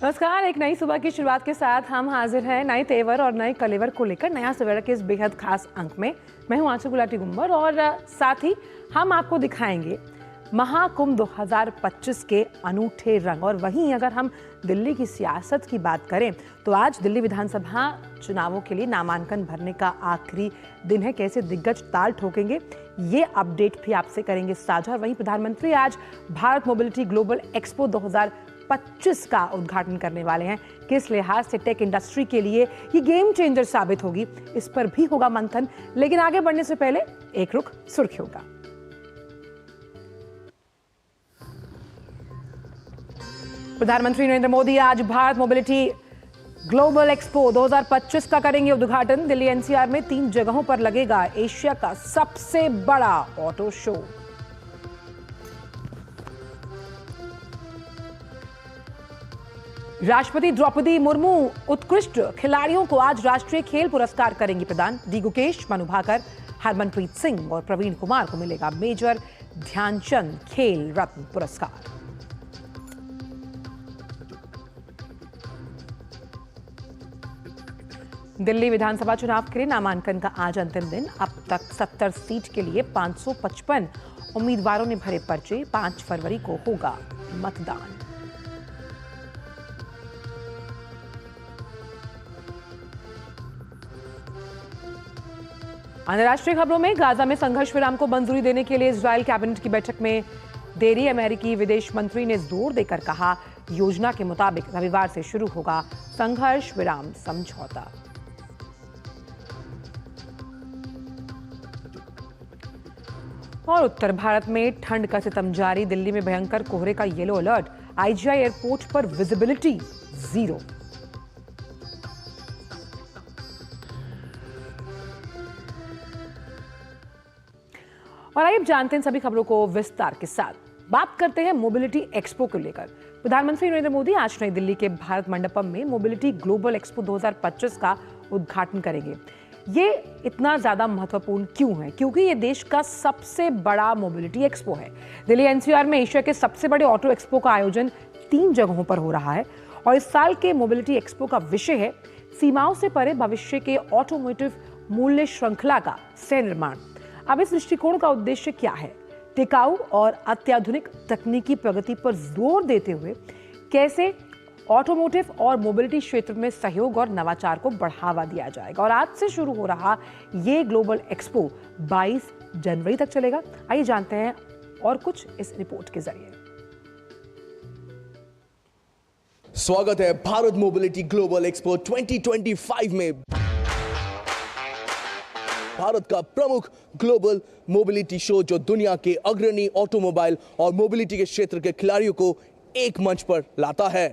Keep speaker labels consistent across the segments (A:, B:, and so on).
A: नमस्कार। एक नई सुबह की शुरुआत के साथ हम हाजिर हैं नए तेवर और नए कलेवर को लेकर नया सवेरा के इस बेहद खास अंक में। मैं हूं आंचल गुलाटी गुम्बर और साथ ही हम आपको दिखाएंगे महाकुंभ 2025 के अनूठे रंग। और वहीं अगर हम दिल्ली की सियासत की बात करें तो आज दिल्ली विधानसभा चुनावों के लिए नामांकन भरने का आखिरी दिन है। कैसे दिग्गज ताल ठोकेंगे ये अपडेट भी आपसे करेंगे साझा। वहीं प्रधानमंत्री आज भारत मोबिलिटी ग्लोबल एक्सपो 2025 का उद्घाटन करने वाले हैं। किस लिहाज से टेक इंडस्ट्री के लिए ये गेम चेंजर साबित होगी, इस पर भी होगा मंथन। लेकिन आगे बढ़ने से पहले एक रुख सुर्खियों का। प्रधानमंत्री नरेंद्र मोदी आज भारत मोबिलिटी ग्लोबल एक्सपो 2025 का करेंगे उद्घाटन। दिल्ली एनसीआर में 3 जगहों पर लगेगा एशिया का सबसे बड़ा ऑटो शो। राष्ट्रपति द्रौपदी मुर्मू उत्कृष्ट खिलाड़ियों को आज राष्ट्रीय खेल पुरस्कार करेंगी प्रदान। डी गुकेश, मनु भाकर, हरमनप्रीत सिंह और प्रवीण कुमार को मिलेगा मेजर ध्यानचंद खेल रत्न पुरस्कार। दिल्ली विधानसभा चुनाव के लिए नामांकन का आज अंतिम दिन। अब तक 70 सीट के लिए 555 उम्मीदवारों ने भरे पर्चे। 5 फरवरी को होगा मतदान। अंतर्राष्ट्रीय खबरों में गाजा में संघर्ष विराम को मंजूरी देने के लिए इजरायल कैबिनेट की बैठक में देरी। अमेरिकी विदेश मंत्री ने जोर देकर कहा, योजना के मुताबिक रविवार से शुरू होगा संघर्ष विराम समझौता। और उत्तर भारत में ठंड का सितम जारी। दिल्ली में भयंकर कोहरे का येलो अलर्ट। आईजीआई एयरपोर्ट पर विजिबिलिटी 0। और आइए जानते हैं सभी खबरों को विस्तार के साथ। बात करते हैं मोबिलिटी एक्सपो को लेकर। प्रधानमंत्री नरेंद्र मोदी आज नई दिल्ली के भारत मंडपम में मोबिलिटी ग्लोबल एक्सपो 2025 का उद्घाटन करेंगे। ये इतना ज्यादा महत्वपूर्ण क्यों है? क्योंकि ये देश का सबसे बड़ा मोबिलिटी एक्सपो है। दिल्ली एनसीआर में एशिया के सबसे बड़े ऑटो एक्सपो का आयोजन 3 जगहों पर हो रहा है। और इस साल के मोबिलिटी एक्सपो का विषय है सीमाओं से परे भविष्य के ऑटोमोटिव मूल्य श्रृंखला का सह निर्माण। अब इस दृष्टिकोण का उद्देश्य क्या है? टिकाऊ और अत्याधुनिक तकनीकी प्रगति पर जोर देते हुए कैसे ऑटोमोटिव और मोबिलिटी क्षेत्र में सहयोग और नवाचार को बढ़ावा दिया जाएगा। और आज से शुरू हो रहा ये ग्लोबल एक्सपो 22 जनवरी तक चलेगा। आइए जानते हैं और कुछ इस रिपोर्ट के जरिए।
B: स्वागत है भारत मोबिलिटी ग्लोबल एक्सपो 2025 में। भारत का प्रमुख ग्लोबल मोबिलिटी शो जो दुनिया के अग्रणी ऑटोमोबाइल और मोबिलिटी के क्षेत्र के खिलाड़ियों को एक मंच पर लाता है।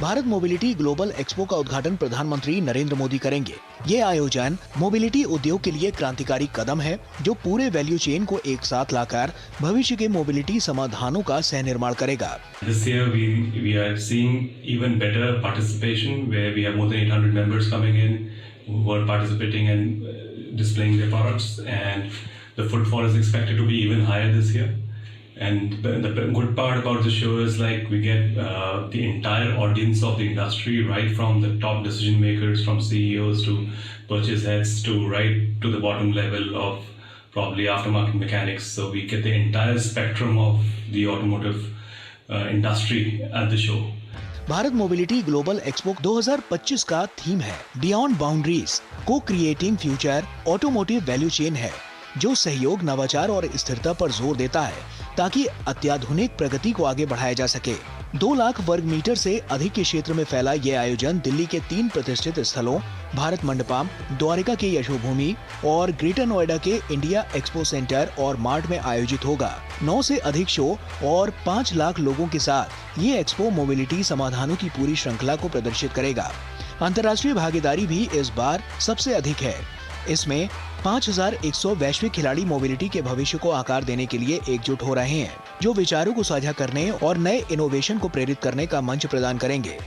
C: भारत मोबिलिटी ग्लोबल एक्सपो का उद्घाटन प्रधानमंत्री नरेंद्र मोदी करेंगे। ये आयोजन मोबिलिटी उद्योग के लिए क्रांतिकारी कदम है जो पूरे वैल्यू चेन को एक साथ लाकर भविष्य के मोबिलिटी समाधानों का सह निर्माण करेगा।
D: This year we are seeing even better participation where we have more than 800 members coming in who are participating and displaying their products, and the footfall is expected to be even higher this year. And the good part about the show is like we get the entire audience of the industry, right from the top decision makers, from CEOs to purchase heads to right to the bottom level of probably aftermarket mechanics. So we get the entire spectrum of the automotive industry at the show.
C: Bharat mobility global expo 2025 का theme है beyond boundaries, को creating future automotive value chain है जो सहयोग, नवाचार और स्थिरता पर जोर देता है ताकि अत्याधुनिक प्रगति को आगे बढ़ाया जा सके। 2 लाख वर्ग मीटर से अधिक के क्षेत्र में फैला ये आयोजन दिल्ली के 3 प्रतिष्ठित स्थलों भारत मंडपम, द्वारिका के यशोभूमि और ग्रेटर नोएडा के इंडिया एक्सपो सेंटर और मार्ट में आयोजित होगा। 9 से अधिक शो और 5 लाख लोगों के साथ ये एक्सपो मोबिलिटी समाधानों की पूरी श्रृंखला को प्रदर्शित करेगा। अंतर्राष्ट्रीय भागीदारी भी इस बार सबसे अधिक है। इसमें 5100 वैश्विक खिलाड़ी मोबिलिटी के भविष्य को आकार देने के लिए एकजुट हो रहे हैं जो विचारों को साझा करने और नए इनोवेशन को प्रेरित करने का मंच प्रदान करेंगे।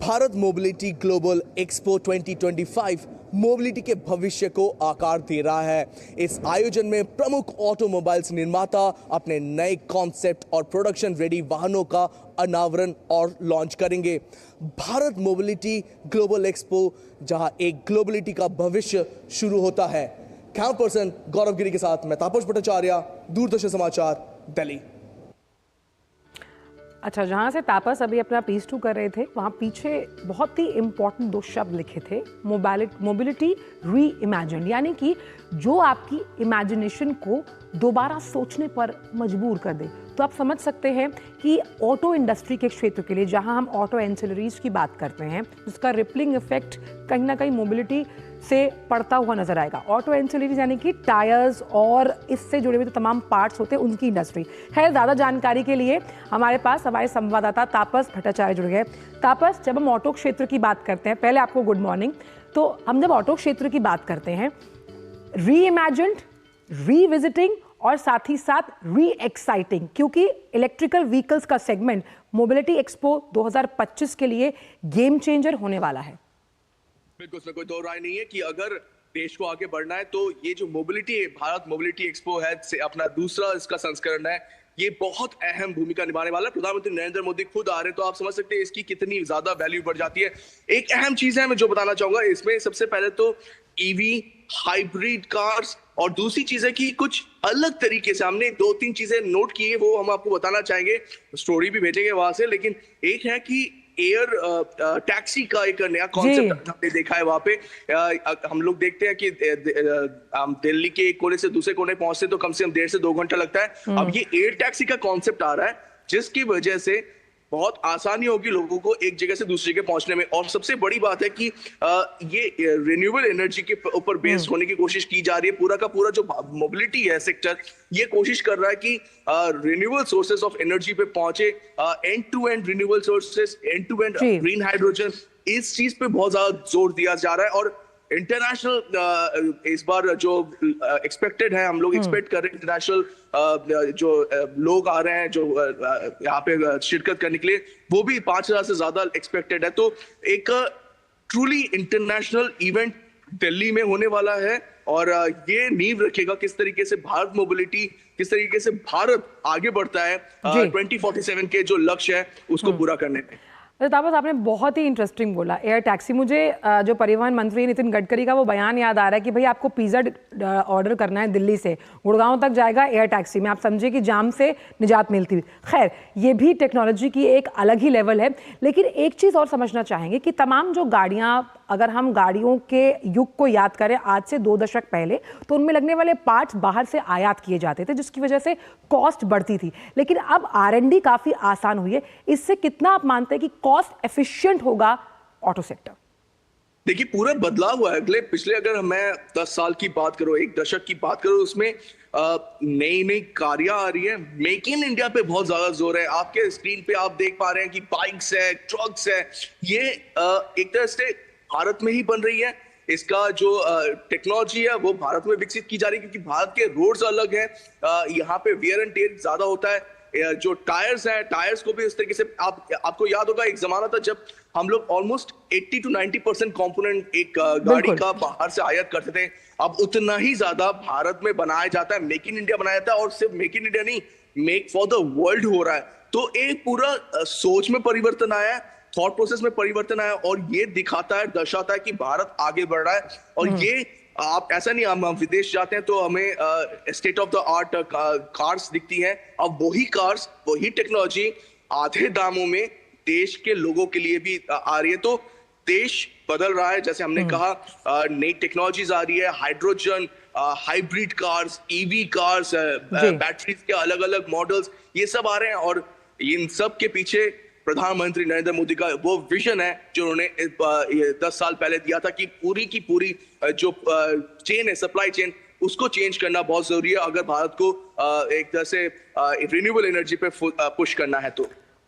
B: Bharat mobility global expo 2025 mobility के भविष्य को आकार दे रहा है। इस आयोजन में प्रमुख ऑटोमोबाइल्स निर्माता अपने नए कॉन्सेप्ट और प्रोडक्शन रेडी वाहनों का अनावरण और लॉन्च करेंगे। भारत मोबिलिटी ग्लोबल एक्सपो, जहां एक ग्लोबलिटी का भविष्य शुरू होता है। कैमरा पर्सन गौरव गिरी के साथ मैं तापस भट्टाचार्य, दूरदर्शन समाचार, दिल्ली।
A: अच्छा, जहाँ से तापस अभी अपना पीस टू कर रहे थे, वहाँ पीछे बहुत ही इम्पोर्टेंट दो शब्द लिखे थे, मोबिलिटी री इमेजिन, यानी कि जो आपकी इमेजिनेशन को दोबारा सोचने पर मजबूर कर दे। तो आप समझ सकते हैं कि ऑटो इंडस्ट्री के क्षेत्र के लिए, जहां हम ऑटो एंसिलरीज की बात करते हैं, जिसका रिपलिंग इफेक्ट कहीं ना कहीं मोबिलिटी से पड़ता हुआ नजर आएगा। ऑटो एंसिलरीज यानी कि टायर्स और इससे जुड़े हुए तमाम पार्ट्स होते हैं, उनकी इंडस्ट्री। खैर, ज़्यादा जानकारी के लिए हमारे पास हमारे संवाददाता तापस भट्टाचार्य जुड़ गए। तापस, जब हम ऑटो क्षेत्र की बात करते हैं, पहले आपको गुड मॉर्निंग। तो हम जब ऑटो क्षेत्र की बात करते हैं, री इमेजिन्ड, रीविजिटिंग और साथ ही साथ री एक्साइटिंग, क्योंकि इलेक्ट्रिकल व्हीकल्स का सेगमेंट मोबिलिटी एक्सपो 2025 के लिए गेम चेंजर होने वाला है।
B: बिल्कुल, इसमें कोई दो राय नहीं है कि अगर देश को आगे बढ़ना है तो ये जो मोबिलिटी है, भारत मोबिलिटी एक्सपो है, से अपना दूसरा इसका संस्करण है, ये बहुत अहम भूमिका निभाने वाला है। प्रधानमंत्री नरेंद्र मोदी खुद आ रहे हैं, तो आप समझ सकते हैं इसकी कितनी ज्यादा वैल्यू बढ़ जाती है। एक अहम चीज है मैं जो बताना चाहूंगा इसमें, सबसे पहले तो ईवी, हाइब्रिड कार्स, और दूसरी चीज है कि कुछ अलग तरीके से हमने 2-3 चीजें नोट की है, वो हम आपको बताना चाहेंगे, स्टोरी भी भेजेंगे वहां से। लेकिन एक है कि एयर टैक्सी का एक नया कॉन्सेप्ट हमने देखा है वहां पे। हम लोग देखते हैं कि हम दिल्ली के एक कोने से दूसरे कोने पहुंचते तो कम से कम 1.5 से 2 घंटा लगता है। अब ये एयर टैक्सी का कॉन्सेप्ट आ रहा है, जिसकी वजह से बहुत आसानी होगी लोगों को एक जगह से दूसरी जगह पहुंचने में। और सबसे बड़ी बात है कि ये रिन्यूएबल एनर्जी के ऊपर बेस्ड होने की कोशिश की जा रही है। पूरा का पूरा जो मोबिलिटी है सेक्टर, ये कोशिश कर रहा है कि रिन्यूएबल सोर्सेस ऑफ एनर्जी पे पहुंचे, end to end renewable sources, end to end green hydrogen, इस चीज पे बहुत ज्यादा जोर दिया जा रहा है। और इंटरनेशनल इस बार जो एक्सपेक्टेड है, हम लोग एक्सपेक्ट कर रहे हैं इंटरनेशनल जो लोग आ रहे हैं जो यहाँ पे शिरकत करने के लिए, वो भी 5,000 से ज्यादा एक्सपेक्टेड है। तो एक ट्रूली इंटरनेशनल इवेंट दिल्ली में होने वाला है, और ये नींव रखेगा किस तरीके से भारत मोबिलिटी, किस तरीके से भारत आगे बढ़ता है 2047 के जो लक्ष्य है उसको पूरा करने में।
A: तापस, आपने बहुत ही इंटरेस्टिंग बोला एयर टैक्सी। मुझे जो परिवहन मंत्री नितिन गडकरी का वो बयान याद आ रहा है कि भाई आपको पिज़्ज़ा ऑर्डर करना है दिल्ली से, गुड़गांव तक जाएगा एयर टैक्सी में, आप समझिए कि जाम से निजात मिलती हुई। खैर, ये भी टेक्नोलॉजी की एक अलग ही लेवल है। लेकिन एक चीज़ और समझना चाहेंगे कि तमाम जो गाड़ियाँ, अगर हम गाड़ियों के युग को याद करें आज से 2 दशक पहले, तो उनमें लगने वाले पार्ट्स बाहर से आयात किए जाते थे, जिसकी वजह से कॉस्ट बढ़ती थी। लेकिन अब R&D काफ़ी आसान हुई है। इससे कितना आप मानते हैं कि कॉस्ट एफिशिएंट होगा ऑटो सेक्टर?
B: देखिए, पूरा बदलाव हुआ है। अगले पिछले अगर मैं 10 साल की बात करूं, 1 दशक की बात करूं, उसमें नई नई कारियां आ रही है। मेक इन इंडिया पे बहुत ज्यादा जोर है। आपके स्क्रीन पे आप देख पा रहे हैं कि बाइक्स है, ट्रक्स है, ये एक तरह से भारत में ही बन रही है। इसका जो टेक्नोलॉजी है वो भारत में विकसित की जा रही है, क्योंकि भारत के रोड्स अलग हैं, यहाँ पे वियर एंड टेयर ज्यादा होता है। जो टायर्स हैं, टायर्स को भी इस तरीके से आपको याद होगा, एक जमाना था जब हम लोग ऑलमोस्ट 80 to 90% कंपोनेंट एक गाड़ी का बाहर से आयात करते थे। अब उतना ही ज्यादा भारत में बनाया जाता है, मेक इन इंडिया बनाया जाता है। और सिर्फ मेक इन इंडिया नहीं, मेक फॉर द वर्ल्ड हो रहा है। तो एक पूरा सोच में परिवर्तन आया है, थॉट प्रोसेस में परिवर्तन आया, और ये दिखाता है, दर्शाता है कि भारत आगे बढ़ रहा है। और ये आप ऐसा नहीं, हम विदेश जाते हैं तो हमें state of the art cars दिखती हैं। अब वही कार्स, वही टेक्नोलॉजी आधे दामों में देश के लोगों के लिए भी आ रही है। तो देश बदल रहा है, जैसे हमने कहा, नई टेक्नोलॉजीज आ रही है, hydrogen, hybrid cars, EV cars, batteries के अलग अलग मॉडल्स, ये सब आ रहे हैं। और इन सब के पीछे प्रधानमंत्री नरेंद्र मोदी का वो विजन है जो उन्होंने 10 साल पहले दिया था कि पूरी की पूरी जो चेन है, सप्लाई चेन, उसको चेंज करना बहुत जरूरी है अगर भारत को एक तरह से रिन्यूएबल एनर्जी पे पुश करना है। तो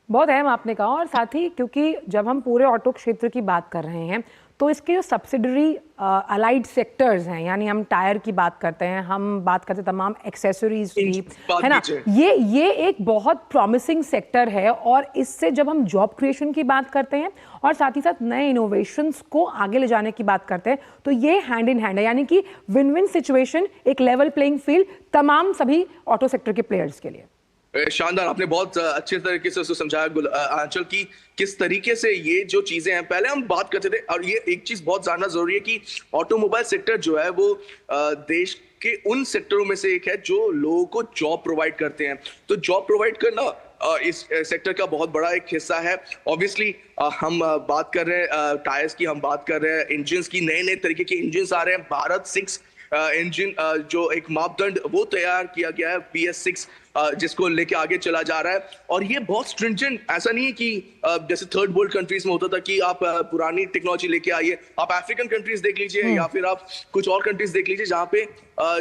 A: बहुत अहम आपने कहा। और साथ ही क्योंकि जब हम पूरे ऑटो क्षेत्र की बात कर रहे हैं तो इसके जो सब्सिडरी अलाइड सेक्टर्स हैं, यानी हम टायर की बात करते हैं, हम बात करते हैं तमाम एक्सेसरीज की, है ना, ये एक बहुत प्रॉमिसिंग सेक्टर है। और इससे जब हम जॉब क्रिएशन की बात करते हैं और साथ ही साथ नए इनोवेशंस को आगे ले जाने की बात करते हैं, तो ये हैंड इन हैंड है, यानी कि विन विन सिचुएशन, एक लेवल प्लेइंग फील्ड तमाम सभी ऑटो सेक्टर के प्लेयर्स के लिए।
B: शानदार, आपने बहुत अच्छे तरीके से उसको समझाया आंचल की किस तरीके से ये जो चीजें हैं। पहले हम बात करते थे, और ये एक चीज बहुत जानना जरूरी है कि ऑटोमोबाइल सेक्टर जो है वो देश के उन सेक्टरों में से एक है जो लोगों को जॉब प्रोवाइड करते हैं। तो जॉब प्रोवाइड करना इस सेक्टर का बहुत बड़ा एक हिस्सा है। ऑब्वियसली हम बात कर रहे हैं टायर्स की, हम बात कर रहे हैं इंजन की, नए नए तरीके के इंजन आ रहे हैं। भारत 6 इंजन जो एक मापदंड वो तैयार किया गया है, BS6, जिसको लेके आगे चला जा रहा है। और ये बहुत स्ट्रिंजेंट, ऐसा नहीं है कि जैसे थर्ड वर्ल्ड कंट्रीज में होता था कि आप पुरानी टेक्नोलॉजी लेके आइए। आप अफ्रीकन कंट्रीज देख लीजिए या फिर आप कुछ और कंट्रीज देख लीजिए जहाँ पे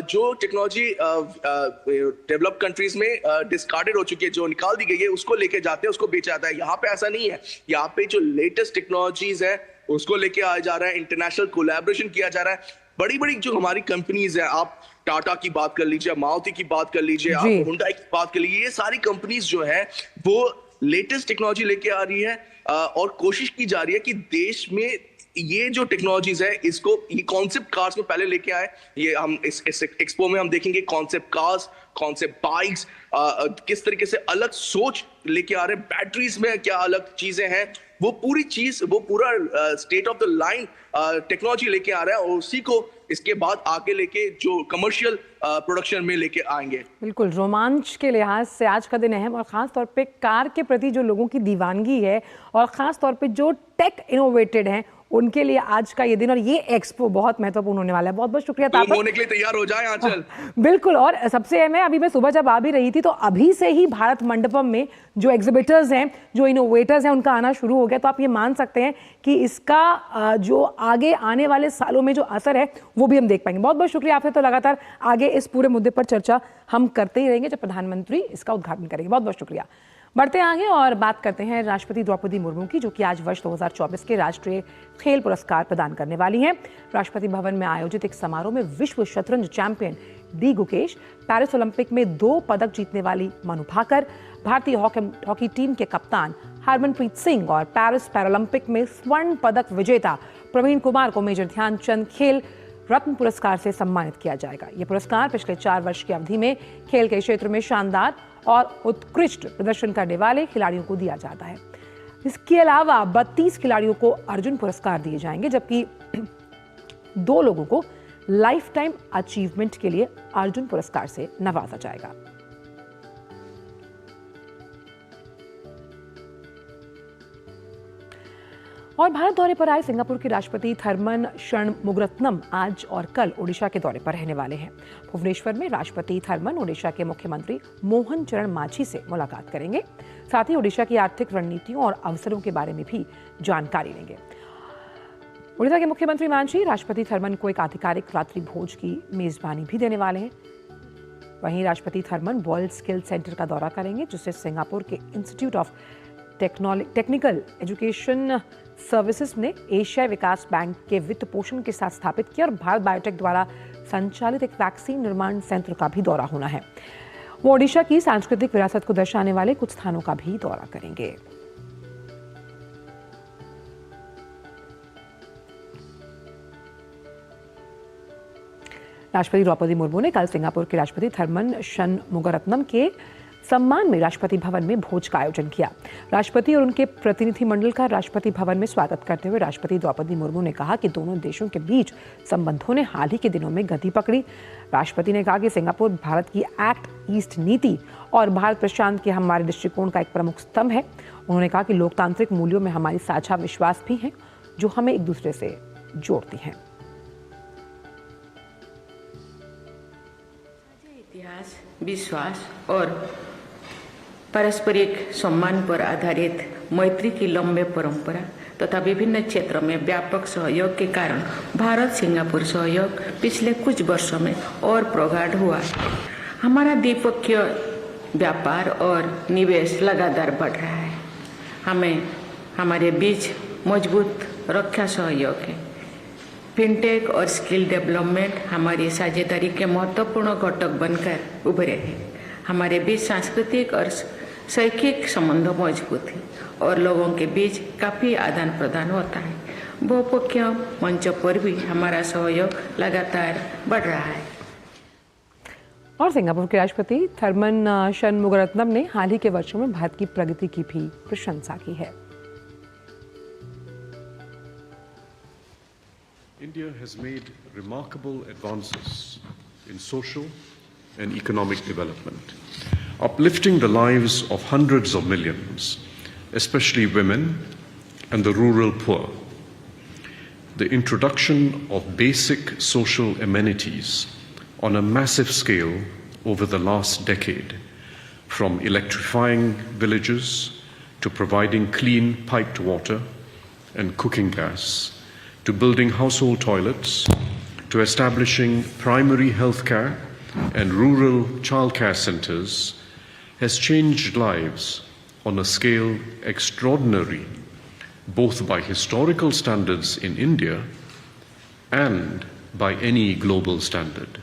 B: जो टेक्नोलॉजी डेवलप कंट्रीज में डिस्कार्डेड हो चुकी है, जो निकाल दी गई है, उसको लेके जाते हैं, उसको बेचा जाता है। यहाँ पे ऐसा नहीं है। यहाँ पे जो लेटेस्ट टेक्नोलॉजीज है उसको लेके आया जा रहा है, इंटरनेशनल कोलैबोरेशन किया जा रहा है। बड़ी बड़ी जो हमारी कंपनीज है, आप टाटा की बात कर लीजिए, मारुति की बात कर लीजिए, आप हुंडई की बात कर लीजिए, ये सारी कंपनीज जो है वो लेटेस्ट टेक्नोलॉजी लेके आ रही है और कोशिश की जा रही है कि देश में ये जो टेक्नोलॉजीज है इसको, ये कॉन्सेप्ट कार्स में पहले लेके आए। ये हम इस एक्सपो में हम देखेंगे कॉन्सेप्ट कार्स, कॉन्सेप्ट बाइक्स, किस तरीके से अलग सोच लेके आ रहे हैं, बैटरीज में क्या अलग चीजें हैं, वो पूरी चीज, वो पूरा state of the line technology लेके आ रहा है और उसी को इसके बाद आगे लेके जो कमर्शियल प्रोडक्शन में लेके आएंगे।
A: बिल्कुल, रोमांच के लिहाज से आज का दिन अहम, और खास तौर पे कार के प्रति जो लोगों की दीवानगी है और खास तौर पे जो टेक इनोवेटेड हैं उनके लिए आज का ये दिन और ये एक्सपो बहुत महत्वपूर्ण होने वाला है। बहुत बहुत शुक्रिया तापस।
B: होने के लिए तैयार हो जाए आंचल।
A: बिल्कुल, और सबसे अहम है, अभी मैं सुबह जब आ भी रही थी तो अभी से ही भारत मंडपम में जो एग्जिबिटर्स हैं, जो इनोवेटर्स हैं, उनका आना शुरू हो गया। तो आप ये मान सकते हैं कि इसका जो आगे आने वाले सालों में जो असर है वो भी हम देख पाएंगे। बहुत बहुत शुक्रिया आपसे। तो लगातार आगे इस पूरे मुद्दे पर चर्चा हम करते ही रहेंगे जब प्रधानमंत्री इसका उद्घाटन करेंगे। बहुत बहुत शुक्रिया। बढ़ते आगे और बात करते हैं राष्ट्रपति द्रौपदी मुर्मू की, जो कि आज वर्ष 2024 के राष्ट्रीय खेल पुरस्कार प्रदान करने वाली हैं। राष्ट्रपति भवन में आयोजित एक समारोह में विश्व शतरंज champion D Gukesh, Paris Olympic में 2 पदक जीतने वाली मनु भाकर, भारतीय हॉकी टीम के कप्तान हरमनप्रीत सिंह और पेरिस पैरालंपिक में स्वर्ण पदक विजेता प्रवीण कुमार को मेजर ध्यानचंद खेल रत्न पुरस्कार से सम्मानित किया जाएगा। ये पुरस्कार पिछले 4 वर्ष की अवधि में खेल के क्षेत्र में शानदार और उत्कृष्ट प्रदर्शन करने वाले खिलाड़ियों को दिया जाता है। इसके अलावा 32 खिलाड़ियों को अर्जुन पुरस्कार दिए जाएंगे, जबकि 2 लोगों को लाइफ टाइम अचीवमेंट के लिए अर्जुन पुरस्कार से नवाजा जाएगा। और भारत दौरे पर आए सिंगापुर के राष्ट्रपति थरमन षणमुगरत्नम आज और कल ओडिशा के दौरे पर रहने वाले हैं। भुवनेश्वर में राष्ट्रपति थरमन ओडिशा के मुख्यमंत्री मोहन चरण मांझी से मुलाकात करेंगे। साथ ही ओडिशा की आर्थिक रणनीतियों और अवसरों के बारे में भी जानकारी लेंगे। ओडिशा के मुख्यमंत्री मांझी राष्ट्रपति थरमन को एक आधिकारिक रात्रि भोज की मेजबानी भी देने वाले हैं। वहीं राष्ट्रपति थरमन वर्ल्ड स्किल सेंटर का दौरा करेंगे, जिसे सिंगापुर के institute of technical education services ने एशियाई विकास बैंक के वित्त पोषण के साथ स्थापित किया और भारत बायोटेक द्वारा संचालित एक वैक्सीन निर्माण संयंत्र का भी दौरा होना है। वो ओडिशा की सांस्कृतिक विरासत को दर्शाने वाले कुछ स्थानों का भी दौरा करेंगे। राष्ट्रपति द्रौपदी मुर्मू ने कल सिंगापुर के राष्ट्रपति थरमन षणमुगरत्नम के सम्मान में राष्ट्रपति भवन में भोज का आयोजन किया। राष्ट्रपति और उनके प्रतिनिधिमंडल का राष्ट्रपति भवन में स्वागत करते हुए राष्ट्रपति द्रौपदी मुर्मू ने कहा कि दोनों देशों के बीच संबंधों ने हाल ही के दिनों में गति पकड़ी। राष्ट्रपति ने कहा कि सिंगापुर भारत की एक्ट ईस्ट नीति और भारत प्रशांत के हमारे दृष्टिकोण का एक प्रमुख स्तंभ है। उन्होंने कहा कि लोकतांत्रिक मूल्यों में हमारी साझा विश्वास भी हैं, जो हमें एक दूसरे से जोड़ती हैं।
E: इतिहास, विश्वास और पारस्परिक सम्मान पर आधारित मैत्री की लंबे परंपरा तथा विभिन्न क्षेत्रों में व्यापक सहयोग के कारण भारत सिंगापुर सहयोग पिछले कुछ वर्षों में और प्रगाढ़ हुआ। हमारा द्विपक्षीय व्यापार और निवेश लगातार बढ़ रहा है। हमें हमारे बीच मजबूत रक्षा सहयोग है। फिनटेक और स्किल डेवलपमेंट हमारी साझेदारी के महत्वपूर्ण घटक बनकर उभरे हैं। हमारे बीच सांस्कृतिक और शैक्षिक संबंध मजबूत हैं और लोगों के बीच काफ़ी आदान प्रदान होता है। बहुपक्षीय मंचों पर भी हमारा सहयोग लगातार बढ़ रहा है।
A: और सिंगापुर के राष्ट्रपति थरमन शनमुगारत्नम ने हाल ही के वर्षों में भारत की प्रगति की भी प्रशंसा की है।
F: India has made remarkable advances in social and economic development, uplifting the lives of hundreds of millions, especially women and the rural poor. The introduction of basic social amenities on a massive scale over the last decade, from electrifying villages to providing clean piped water and cooking gas, to building household toilets, to establishing primary health care and rural childcare centers, has changed lives on a scale extraordinary, both by historical standards in India and by any global standard.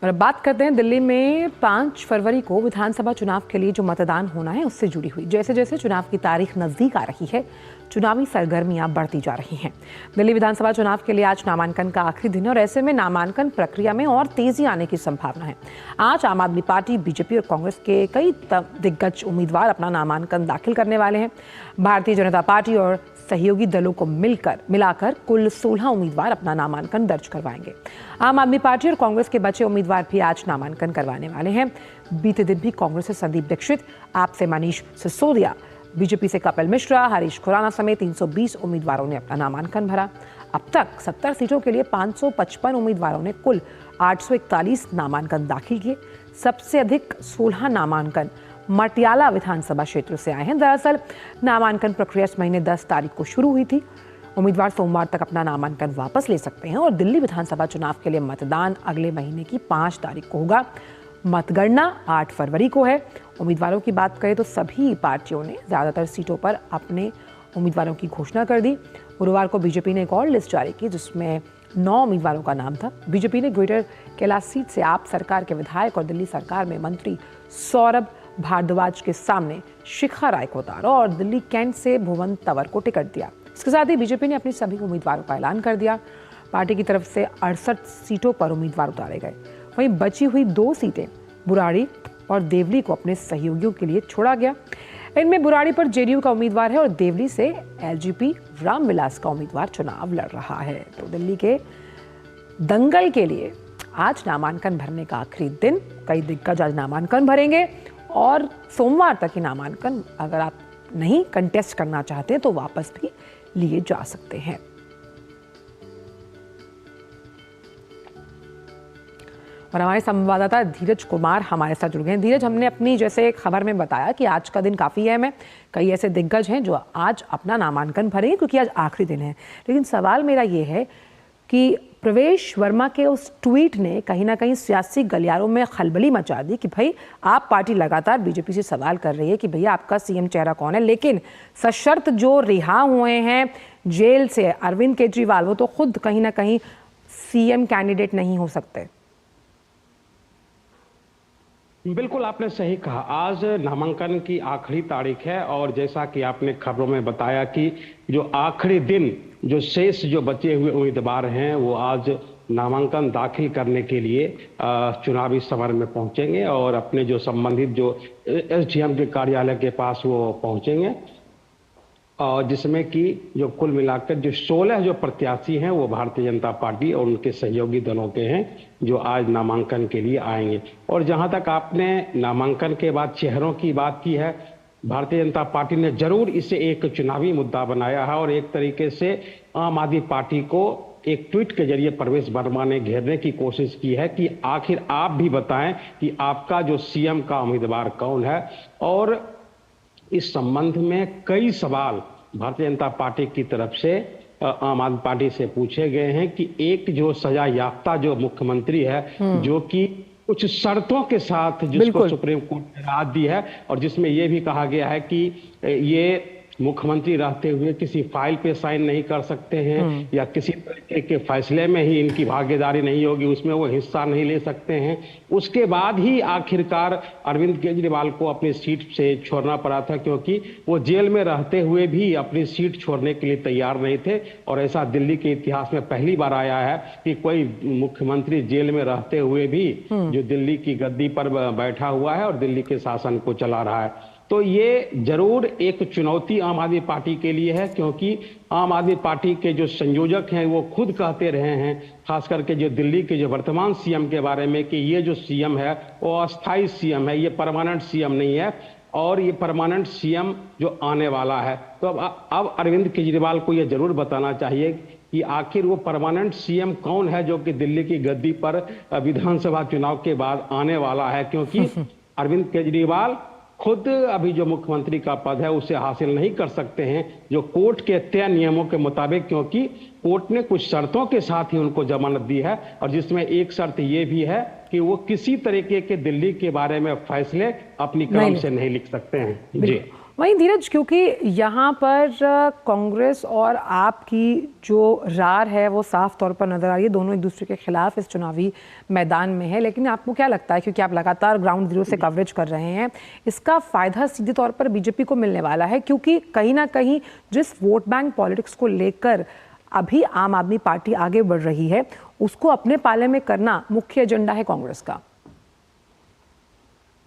A: और अब बात करते हैं दिल्ली में 5 फरवरी को विधानसभा चुनाव के लिए जो मतदान होना है उससे जुड़ी हुई। जैसे जैसे चुनाव की तारीख नजदीक आ रही है, चुनावी सरगर्मियां बढ़ती जा रही हैं। दिल्ली विधानसभा चुनाव के लिए आज नामांकन का आखिरी दिन है और ऐसे में नामांकन प्रक्रिया में और तेजी आने की संभावना है। आज आम आदमी पार्टी, बीजेपी और कांग्रेस के कई दिग्गज उम्मीदवार अपना नामांकन दाखिल करने वाले हैं। भारतीय जनता पार्टी और सहयोगी दलों को मिलाकर कुल 16 उम्मीदवार अपना नामांकन दर्ज करवाएंगे। आम आदमी पार्टी और कांग्रेस के बचे उम्मीदवार भी आज नामांकन करवाने वाले हैं। बीते दिन भी कांग्रेस से संदीप दीक्षित, आप से मनीष सिसोदिया, बीजेपी से कपिल मिश्रा, हरीश खुराना समेत 320 उम्मीदवारों ने अपना नामांकन भरा। अब तक 70 सीटों के लिए 555 उम्मीदवारों ने कुल 841 नामांकन दाखिल किए। सबसे अधिक 16 नामांकन मटियाला विधानसभा क्षेत्र से आए हैं। दरअसल नामांकन प्रक्रिया इस महीने 10 तारीख को शुरू हुई थी। उम्मीदवार सोमवार तक अपना नामांकन वापस ले सकते हैं और दिल्ली विधानसभा चुनाव के लिए मतदान अगले महीने की 5 तारीख को होगा। मतगणना 8 फरवरी को है। उम्मीदवारों की बात करें तो सभी पार्टियों ने ज़्यादातर सीटों पर अपने उम्मीदवारों की घोषणा कर दी। गुरुवार को बीजेपी ने एक और लिस्ट जारी की जिसमें 9 उम्मीदवारों का नाम था। बीजेपी ने ग्रेटर कैलाश सीट से आप सरकार के विधायक और दिल्ली सरकार में मंत्री सौरभ भारद्वाज के सामने शिखा राय को उतारा और दिल्ली कैंट से भुवन तंवर को टिकट दिया। इसके साथ ही बीजेपी ने अपनी सभी उम्मीदवारों का ऐलान कर दिया। पार्टी की तरफ से 68 सीटों पर उम्मीदवार उतारे गए। वहीं बची हुई 2 सीटें बुराड़ी और देवली को अपने सहयोगियों के लिए छोड़ा गया। इनमें बुराड़ी पर जेडीयू का उम्मीदवार है और देवली से एलजेपी रामविलास का उम्मीदवार चुनाव लड़ रहा है। तो दिल्ली के दंगल के लिए आज नामांकन भरने का आखिरी दिन। कई दिग्गज आज नामांकन भरेंगे और सोमवार तक ही नामांकन अगर आप नहीं कंटेस्ट करना चाहते तो वापस भी लिए जा सकते हैं। और हमारे संवाददाता धीरज कुमार हमारे साथ जुड़ गए हैं। धीरज, हमने अपनी जैसे खबर में बताया कि आज का दिन काफ़ी अहम है। कई ऐसे दिग्गज हैं जो आज अपना नामांकन भरेंगे क्योंकि आज आखिरी दिन है। लेकिन सवाल मेरा ये है कि प्रवेश वर्मा के उस ट्वीट ने कहीं ना कहीं सियासी गलियारों में खलबली मचा दी कि भाई आप पार्टी लगातार बीजेपी से सवाल कर रही है कि भैया आपका सीएम चेहरा कौन है, लेकिन सशर्त जो रिहा हुए हैं जेल से अरविंद केजरीवाल, वो तो खुद कहीं ना कहीं सीएम कैंडिडेट नहीं हो सकते।
G: बिल्कुल आपने सही कहा। आज नामांकन की आखिरी तारीख है और जैसा कि आपने खबरों में बताया कि जो आखिरी दिन जो शेष जो बचे हुए उम्मीदवार हैं वो आज नामांकन दाखिल करने के लिए चुनावी समर में पहुंचेंगे और अपने जो संबंधित जो एसडीएम के कार्यालय के पास वो पहुंचेंगे और जिसमें कि जो कुल मिलाकर जो 16 जो प्रत्याशी हैं वो भारतीय जनता पार्टी और उनके सहयोगी दलों के हैं जो आज नामांकन के लिए आएंगे। और जहां तक आपने नामांकन के बाद चेहरों की बात की है, भारतीय जनता पार्टी ने जरूर इसे एक चुनावी मुद्दा बनाया है और एक तरीके से आम आदमी पार्टी को एक ट्वीट के जरिए प्रवेश वर्मा ने घेरने की कोशिश की है कि आखिर आप भी बताएं कि आपका जो सीएम का उम्मीदवार कौन है। और इस संबंध में कई सवाल भारतीय जनता पार्टी की तरफ से आम आदमी पार्टी से पूछे गए हैं कि एक जो सजा याफ्ता जो मुख्यमंत्री है जो कि कुछ शर्तों के साथ जिसको सुप्रीम कोर्ट ने राहत दी है और जिसमें यह भी कहा गया है कि ये मुख्यमंत्री रहते हुए किसी फाइल पे साइन नहीं कर सकते हैं, या किसी तरीके के फैसले में ही इनकी भागीदारी नहीं होगी, उसमें वो हिस्सा नहीं ले सकते हैं। उसके बाद ही आखिरकार अरविंद केजरीवाल को अपनी सीट से छोड़ना पड़ा था, क्योंकि वो जेल में रहते हुए भी अपनी सीट छोड़ने के लिए तैयार नहीं थे। और ऐसा दिल्ली के इतिहास में पहली बार आया है कि कोई मुख्यमंत्री जेल में रहते हुए भी जो दिल्ली की गद्दी पर बैठा हुआ है और दिल्ली के शासन को चला रहा है। तो ये जरूर एक चुनौती आम आदमी पार्टी के लिए है, क्योंकि आम आदमी पार्टी के जो संयोजक हैं वो खुद कहते रहे हैं, खास करके जो दिल्ली के जो वर्तमान सीएम के बारे में, कि ये जो सीएम है वो अस्थाई सीएम है, ये परमानेंट सीएम नहीं है, और ये परमानेंट सीएम जो आने वाला है। तो अब अरविंद केजरीवाल को ये जरूर बताना चाहिए कि आखिर वो परमानेंट सीएम कौन है जो कि दिल्ली की गद्दी पर विधानसभा चुनाव के बाद आने वाला है, क्योंकि अरविंद केजरीवाल खुद अभी जो मुख्यमंत्री का पद है उसे हासिल नहीं कर सकते हैं जो कोर्ट के तय नियमों के मुताबिक, क्योंकि कोर्ट ने कुछ शर्तों के साथ ही उनको जमानत दी है, और जिसमें एक शर्त ये भी है कि वो किसी तरीके के दिल्ली के बारे में फैसले अपनी कलम से नहीं लिख सकते हैं। जी
A: वहीं धीरज, क्योंकि यहाँ पर कांग्रेस और आप की जो रार है वो साफ तौर पर नजर आ रही है, दोनों एक दूसरे के खिलाफ इस चुनावी मैदान में है, लेकिन आपको क्या लगता है, क्योंकि आप लगातार ग्राउंड जीरो से कवरेज कर रहे हैं, इसका फायदा सीधे तौर पर बीजेपी को मिलने वाला है? क्योंकि कहीं ना कहीं जिस वोट बैंक पॉलिटिक्स को लेकर अभी आम आदमी पार्टी आगे बढ़ रही है, उसको अपने पाले में करना मुख्य एजेंडा है कांग्रेस का।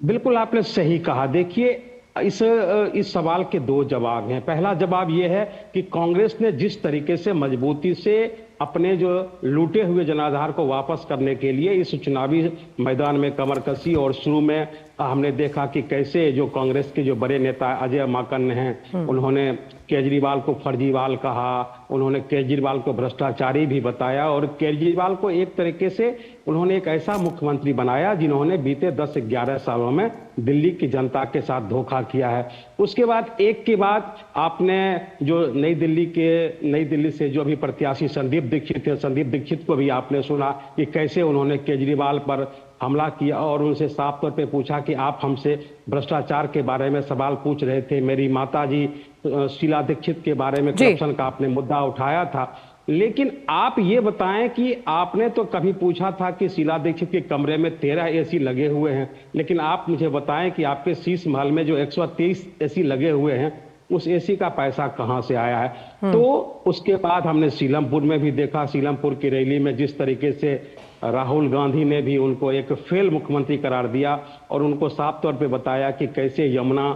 G: बिल्कुल आपने सही कहा। देखिए, इस सवाल के दो जवाब हैं। पहला जवाब यह है कि कांग्रेस ने जिस तरीके से मजबूती से अपने जो लूटे हुए जनाधार को वापस करने के लिए इस चुनावी मैदान में कमर कसी, और शुरू में हमने देखा कि कैसे जो कांग्रेस के जो बड़े नेता अजय माकन हैं, उन्होंने केजरीवाल को फर्जीवाल कहा, उन्होंने केजरीवाल को भ्रष्टाचारी भी बताया, और केजरीवाल को एक तरीके से उन्होंने एक ऐसा मुख्यमंत्री बनाया जिन्होंने बीते 10-11 सालों में दिल्ली की जनता के साथ धोखा किया है। उसके बाद एक के बाद आपने जो नई दिल्ली से जो अभी प्रत्याशी संदीप दीक्षित है, संदीप दीक्षित को भी आपने सुना कि कैसे उन्होंने केजरीवाल पर हमला किया और उनसे साफ तौर पे पूछा कि आप हमसे भ्रष्टाचार के बारे में सवाल पूछ रहे थे, मेरी माताजी शीला दीक्षित के बारे में करप्शन का आपने मुद्दा उठाया था। लेकिन आप ये बताएं कि आपने तो कभी पूछा था कि शीला दीक्षित के कमरे में 13 एसी लगे हुए हैं, लेकिन आप मुझे बताएं कि आपके शीश महल में जो 123 एसी लगे हुए हैं, उस एसी का पैसा कहां से आया है? तो उसके बाद हमने सीलमपुर में भी देखा, सीलमपुर की रैली में जिस तरीके से राहुल गांधी ने भी उनको एक फेल मुख्यमंत्री करार दिया और उनको साफ तौर पे बताया कि कैसे यमुना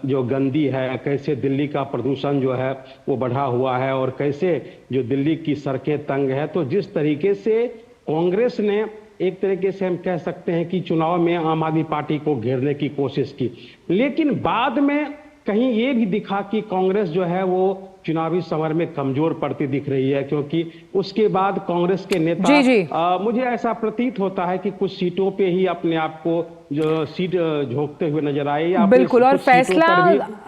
G: जो गंदी है, कैसे दिल्ली का प्रदूषण जो है वो बढ़ा हुआ है, और कैसे जो दिल्ली की सड़कें तंग है। तो जिस तरीके से कांग्रेस ने एक तरीके से हम कह सकते हैं कि चुनाव में आम आदमी पार्टी को घेरने की कोशिश की, लेकिन बाद में कहीं ये भी दिखा कि कांग्रेस जो है वो चुनावी समर में कमजोर पड़ती दिख रही है, क्योंकि उसके बाद कांग्रेस के नेता मुझे ऐसा प्रतीत होता है कि कुछ सीटों पे ही अपने आप को जो सीट झोंकते हुए नजर आए।
A: बिल्कुल, और फैसला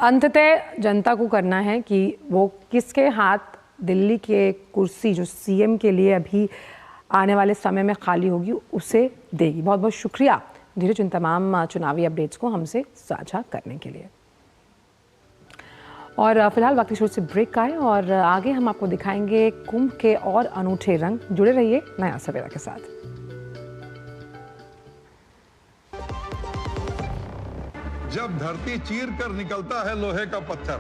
A: अंततः जनता को करना है कि वो किसके हाथ दिल्ली के कुर्सी जो सीएम के लिए अभी आने वाले समय में खाली होगी उसे देगी। बहुत बहुत शुक्रिया धीरज इन तमाम चुनावी अपडेट्स को हमसे साझा करने के लिए। और फिलहाल वक्त शो से ब्रेक का है और आगे हम आपको दिखाएंगे कुंभ के और अनूठे रंग। जुड़े रहिए नया सवेरा के साथ।
H: जब धरती चीर कर निकलता है लोहे का पत्थर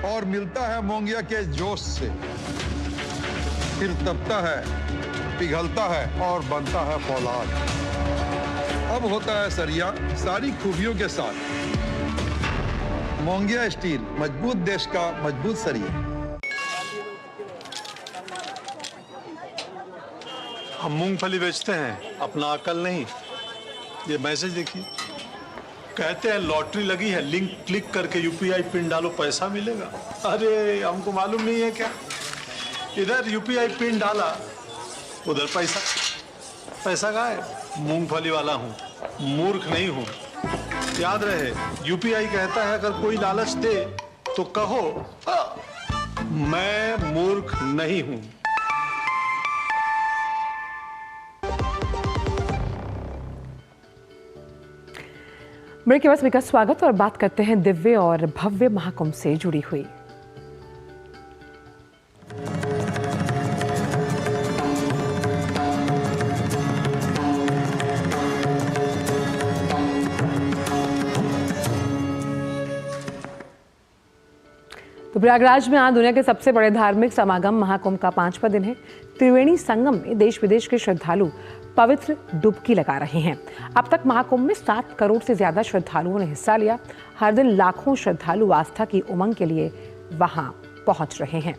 H: और मिलता है मोंगिया के जोश से, फिर तपता है, पिघलता है और बनता है फौलाद। अब होता है सरिया सारी खूबियों के साथ। मोंगिया स्टील, मजबूत देश का मजबूत सरिया।
I: हम मूंगफली बेचते हैं, अपना अकल नहीं। ये मैसेज देखिए, कहते हैं लॉटरी लगी है, लिंक क्लिक करके यूपीआई पिन डालो पैसा मिलेगा। अरे हमको मालूम नहीं है क्या? इधर यूपीआई पिन डाला, उधर पैसा गायब। मूंगफली वाला हूँ, मूर्ख नहीं हूँ। याद रहे, यूपीआई कहता है अगर कोई लालच दे तो कहो मैं मूर्ख नहीं हूं।
A: ब्रेक के बाद सभी का स्वागत और बात करते हैं दिव्य और भव्य महाकुंभ से जुड़ी हुई। तो प्रयागराज में आज दुनिया के सबसे बड़े धार्मिक समागम महाकुंभ का 5वां दिन है। त्रिवेणी संगम में देश विदेश के श्रद्धालु पवित्र डुबकी लगा रहे हैं। अब तक महाकुंभ में 7 करोड़ से ज्यादा श्रद्धालुओं ने हिस्सा लिया। हर दिन लाखों श्रद्धालु आस्था की उमंग के लिए वहां पहुंच रहे हैं।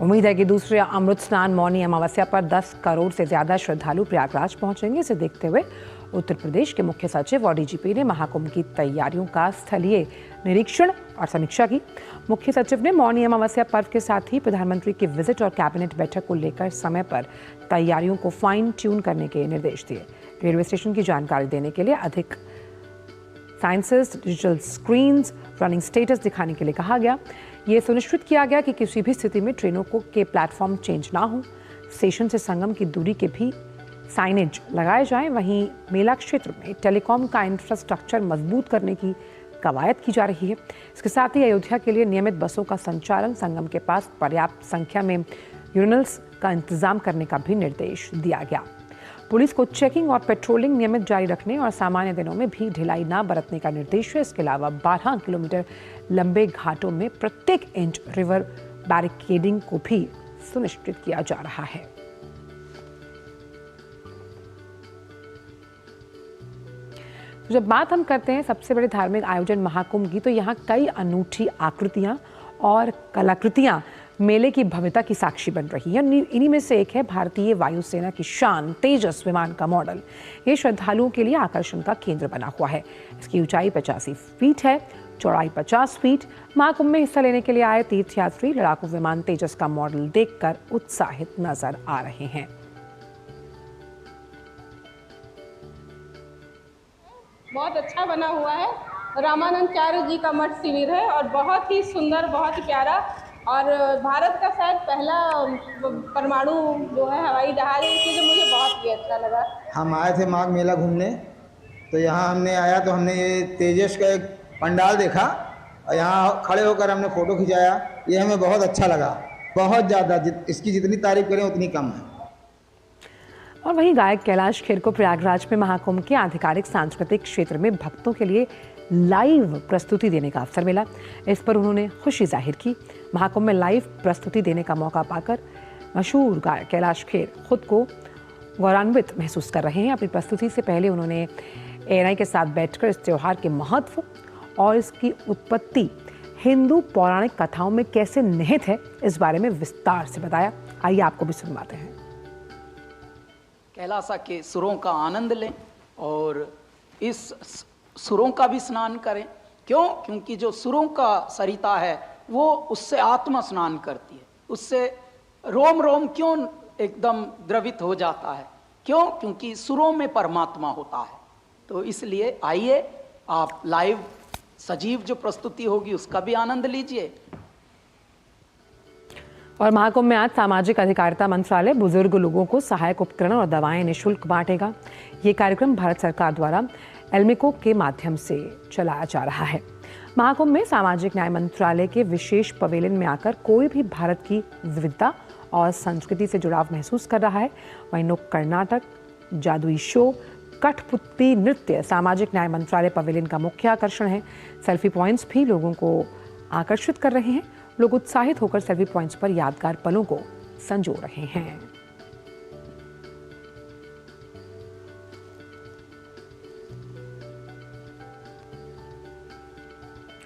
A: उम्मीद है कि दूसरे अमृत स्नान मौनी अमावस्या पर 10 करोड़ से ज्यादा श्रद्धालु प्रयागराज पहुंचेंगे। इसे देखते हुए उत्तर प्रदेश के मुख्य सचिव और डीजीपी ने महाकुंभ की तैयारियों का स्थलीय निरीक्षण और समीक्षा की। मुख्य सचिव ने मौनी अमावस्या पर्व के साथ ही प्रधानमंत्री की विजिट और कैबिनेट बैठक को लेकर समय पर तैयारियों को फाइन ट्यून करने के निर्देश दिए। रेलवे स्टेशन की जानकारी देने के लिए अधिक sciences, digital screens, running status दिखाने के लिए कहा गया। ये सुनिश्चित किया गया कि किसी भी स्थिति में ट्रेनों के प्लेटफॉर्म चेंज ना हो। स्टेशन से संगम की दूरी के भी साइनेज लगाए जाएं। वहीं मेला क्षेत्र में टेलीकॉम का इंफ्रास्ट्रक्चर मजबूत करने की कवायद की जा रही है। इसके साथ ही अयोध्या के लिए नियमित बसों का संचालन, संगम के पास पर्याप्त संख्या में यूरिनल्स का इंतजाम करने का भी निर्देश दिया गया। पुलिस को चेकिंग और पेट्रोलिंग नियमित जारी रखने और सामान्य दिनों में भी ढिलाई न बरतने का निर्देश है। इसके अलावा 12 किलोमीटर लंबे घाटों में प्रत्येक इंच रिवर बैरिकेडिंग को भी सुनिश्चित किया जा रहा है। तो जब बात हम करते हैं सबसे बड़े धार्मिक आयोजन महाकुंभ की, तो यहाँ कई अनूठी आकृतियां और कलाकृतियां मेले की भव्यता की साक्षी बन रही है। इन्हीं में से एक है भारतीय वायुसेना की शान तेजस विमान का मॉडल। ये श्रद्धालुओं के लिए आकर्षण का केंद्र बना हुआ है। इसकी ऊंचाई 85 फीट है, चौड़ाई 50 फीट। महाकुंभ में हिस्सा लेने के लिए आए तीर्थयात्री लड़ाकू विमान तेजस का मॉडल देखकर उत्साहित नजर आ रहे हैं।
J: बहुत अच्छा बना हुआ है। रामानंदाचार्य जी का मठ शिविर है और बहुत ही सुंदर, बहुत ही प्यारा, और भारत का शायद पहला परमाणु जो है हवाई जहाज है, इसलिए मुझे बहुत ही अच्छा लगा।
K: हम आए थे माघ मेला घूमने, तो यहाँ हमने आया तो हमने ये तेजस का एक पंडाल देखा और यहाँ खड़े होकर हमने फ़ोटो खिंचाया। ये हमें बहुत अच्छा लगा, बहुत ज़्यादा। इसकी जितनी तारीफ करें उतनी कम है।
A: और वहीं गायक कैलाश खेर को प्रयागराज में महाकुंभ के आधिकारिक सांस्कृतिक क्षेत्र में भक्तों के लिए लाइव प्रस्तुति देने का अवसर मिला। इस पर उन्होंने खुशी जाहिर की। महाकुंभ में लाइव प्रस्तुति देने का मौका पाकर मशहूर गायक कैलाश खेर खुद को गौरवान्वित महसूस कर रहे हैं। अपनी प्रस्तुति से पहले उन्होंने एएनआई के साथ बैठकर इस त्योहार के महत्व और इसकी उत्पत्ति हिंदू पौराणिक कथाओं में कैसे निहित है, इस बारे में विस्तार से बताया। आइए आपको भी सुनवाते हैं।
L: कैलासा के सुरों का आनंद लें और इस सुरों का भी स्नान करें। क्यों? क्योंकि जो सुरों का सरिता है वो उससे आत्मा स्नान करती है, उससे रोम रोम क्यों एकदम द्रवित हो जाता है। क्यों? क्योंकि सुरों में परमात्मा होता है। तो इसलिए आइए आप लाइव सजीव जो प्रस्तुति होगी उसका भी आनंद लीजिए।
A: और महाकुंभ में आज सामाजिक अधिकारिता मंत्रालय बुजुर्ग लोगों को सहायक उपकरण और दवाएं निःशुल्क बांटेगा। ये कार्यक्रम भारत सरकार द्वारा एल्मिको के माध्यम से चलाया जा रहा है। महाकुंभ में सामाजिक न्याय मंत्रालय के विशेष पवेलियन में आकर कोई भी भारत की विविधता और संस्कृति से जुड़ाव महसूस कर रहा है। वहीं नुक्कड़ नाटक, जादुई शो, कठपुतली नृत्य सामाजिक न्याय मंत्रालय पवेलियन का मुख्य आकर्षण है। सेल्फी पॉइंट्स भी लोगों को आकर्षित कर रहे हैं। लोग उत्साहित होकर सेल्फी पॉइंट्स पर यादगार पलों को संजो रहे हैं।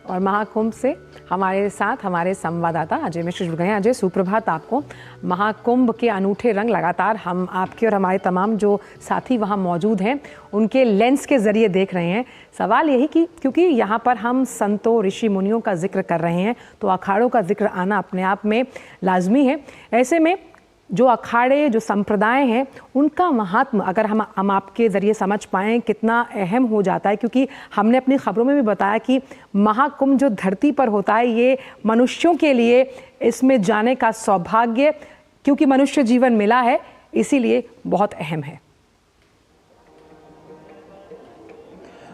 A: और महाकुंभ से हमारे साथ हमारे संवाददाता अजय मिश्र जुड़ गए हैं। अजय, सुप्रभात आपको। महाकुंभ के अनूठे रंग लगातार हम आपके और हमारे तमाम जो साथी वहां मौजूद हैं उनके लेंस के जरिए देख रहे हैं। सवाल यही कि क्योंकि यहाँ पर हम संतों ऋषि मुनियों का जिक्र कर रहे हैं, तो अखाड़ों का जिक्र आना अपने आप में लाजमी है। ऐसे में जो अखाड़े, जो संप्रदाय हैं, उनका महात्म अगर हम आपके ज़रिए समझ पाएँ कितना अहम हो जाता है, क्योंकि हमने अपनी खबरों में भी बताया कि महाकुंभ जो धरती पर होता है ये मनुष्यों के लिए इसमें जाने का सौभाग्य, क्योंकि मनुष्य जीवन मिला है, इसीलिए बहुत अहम है।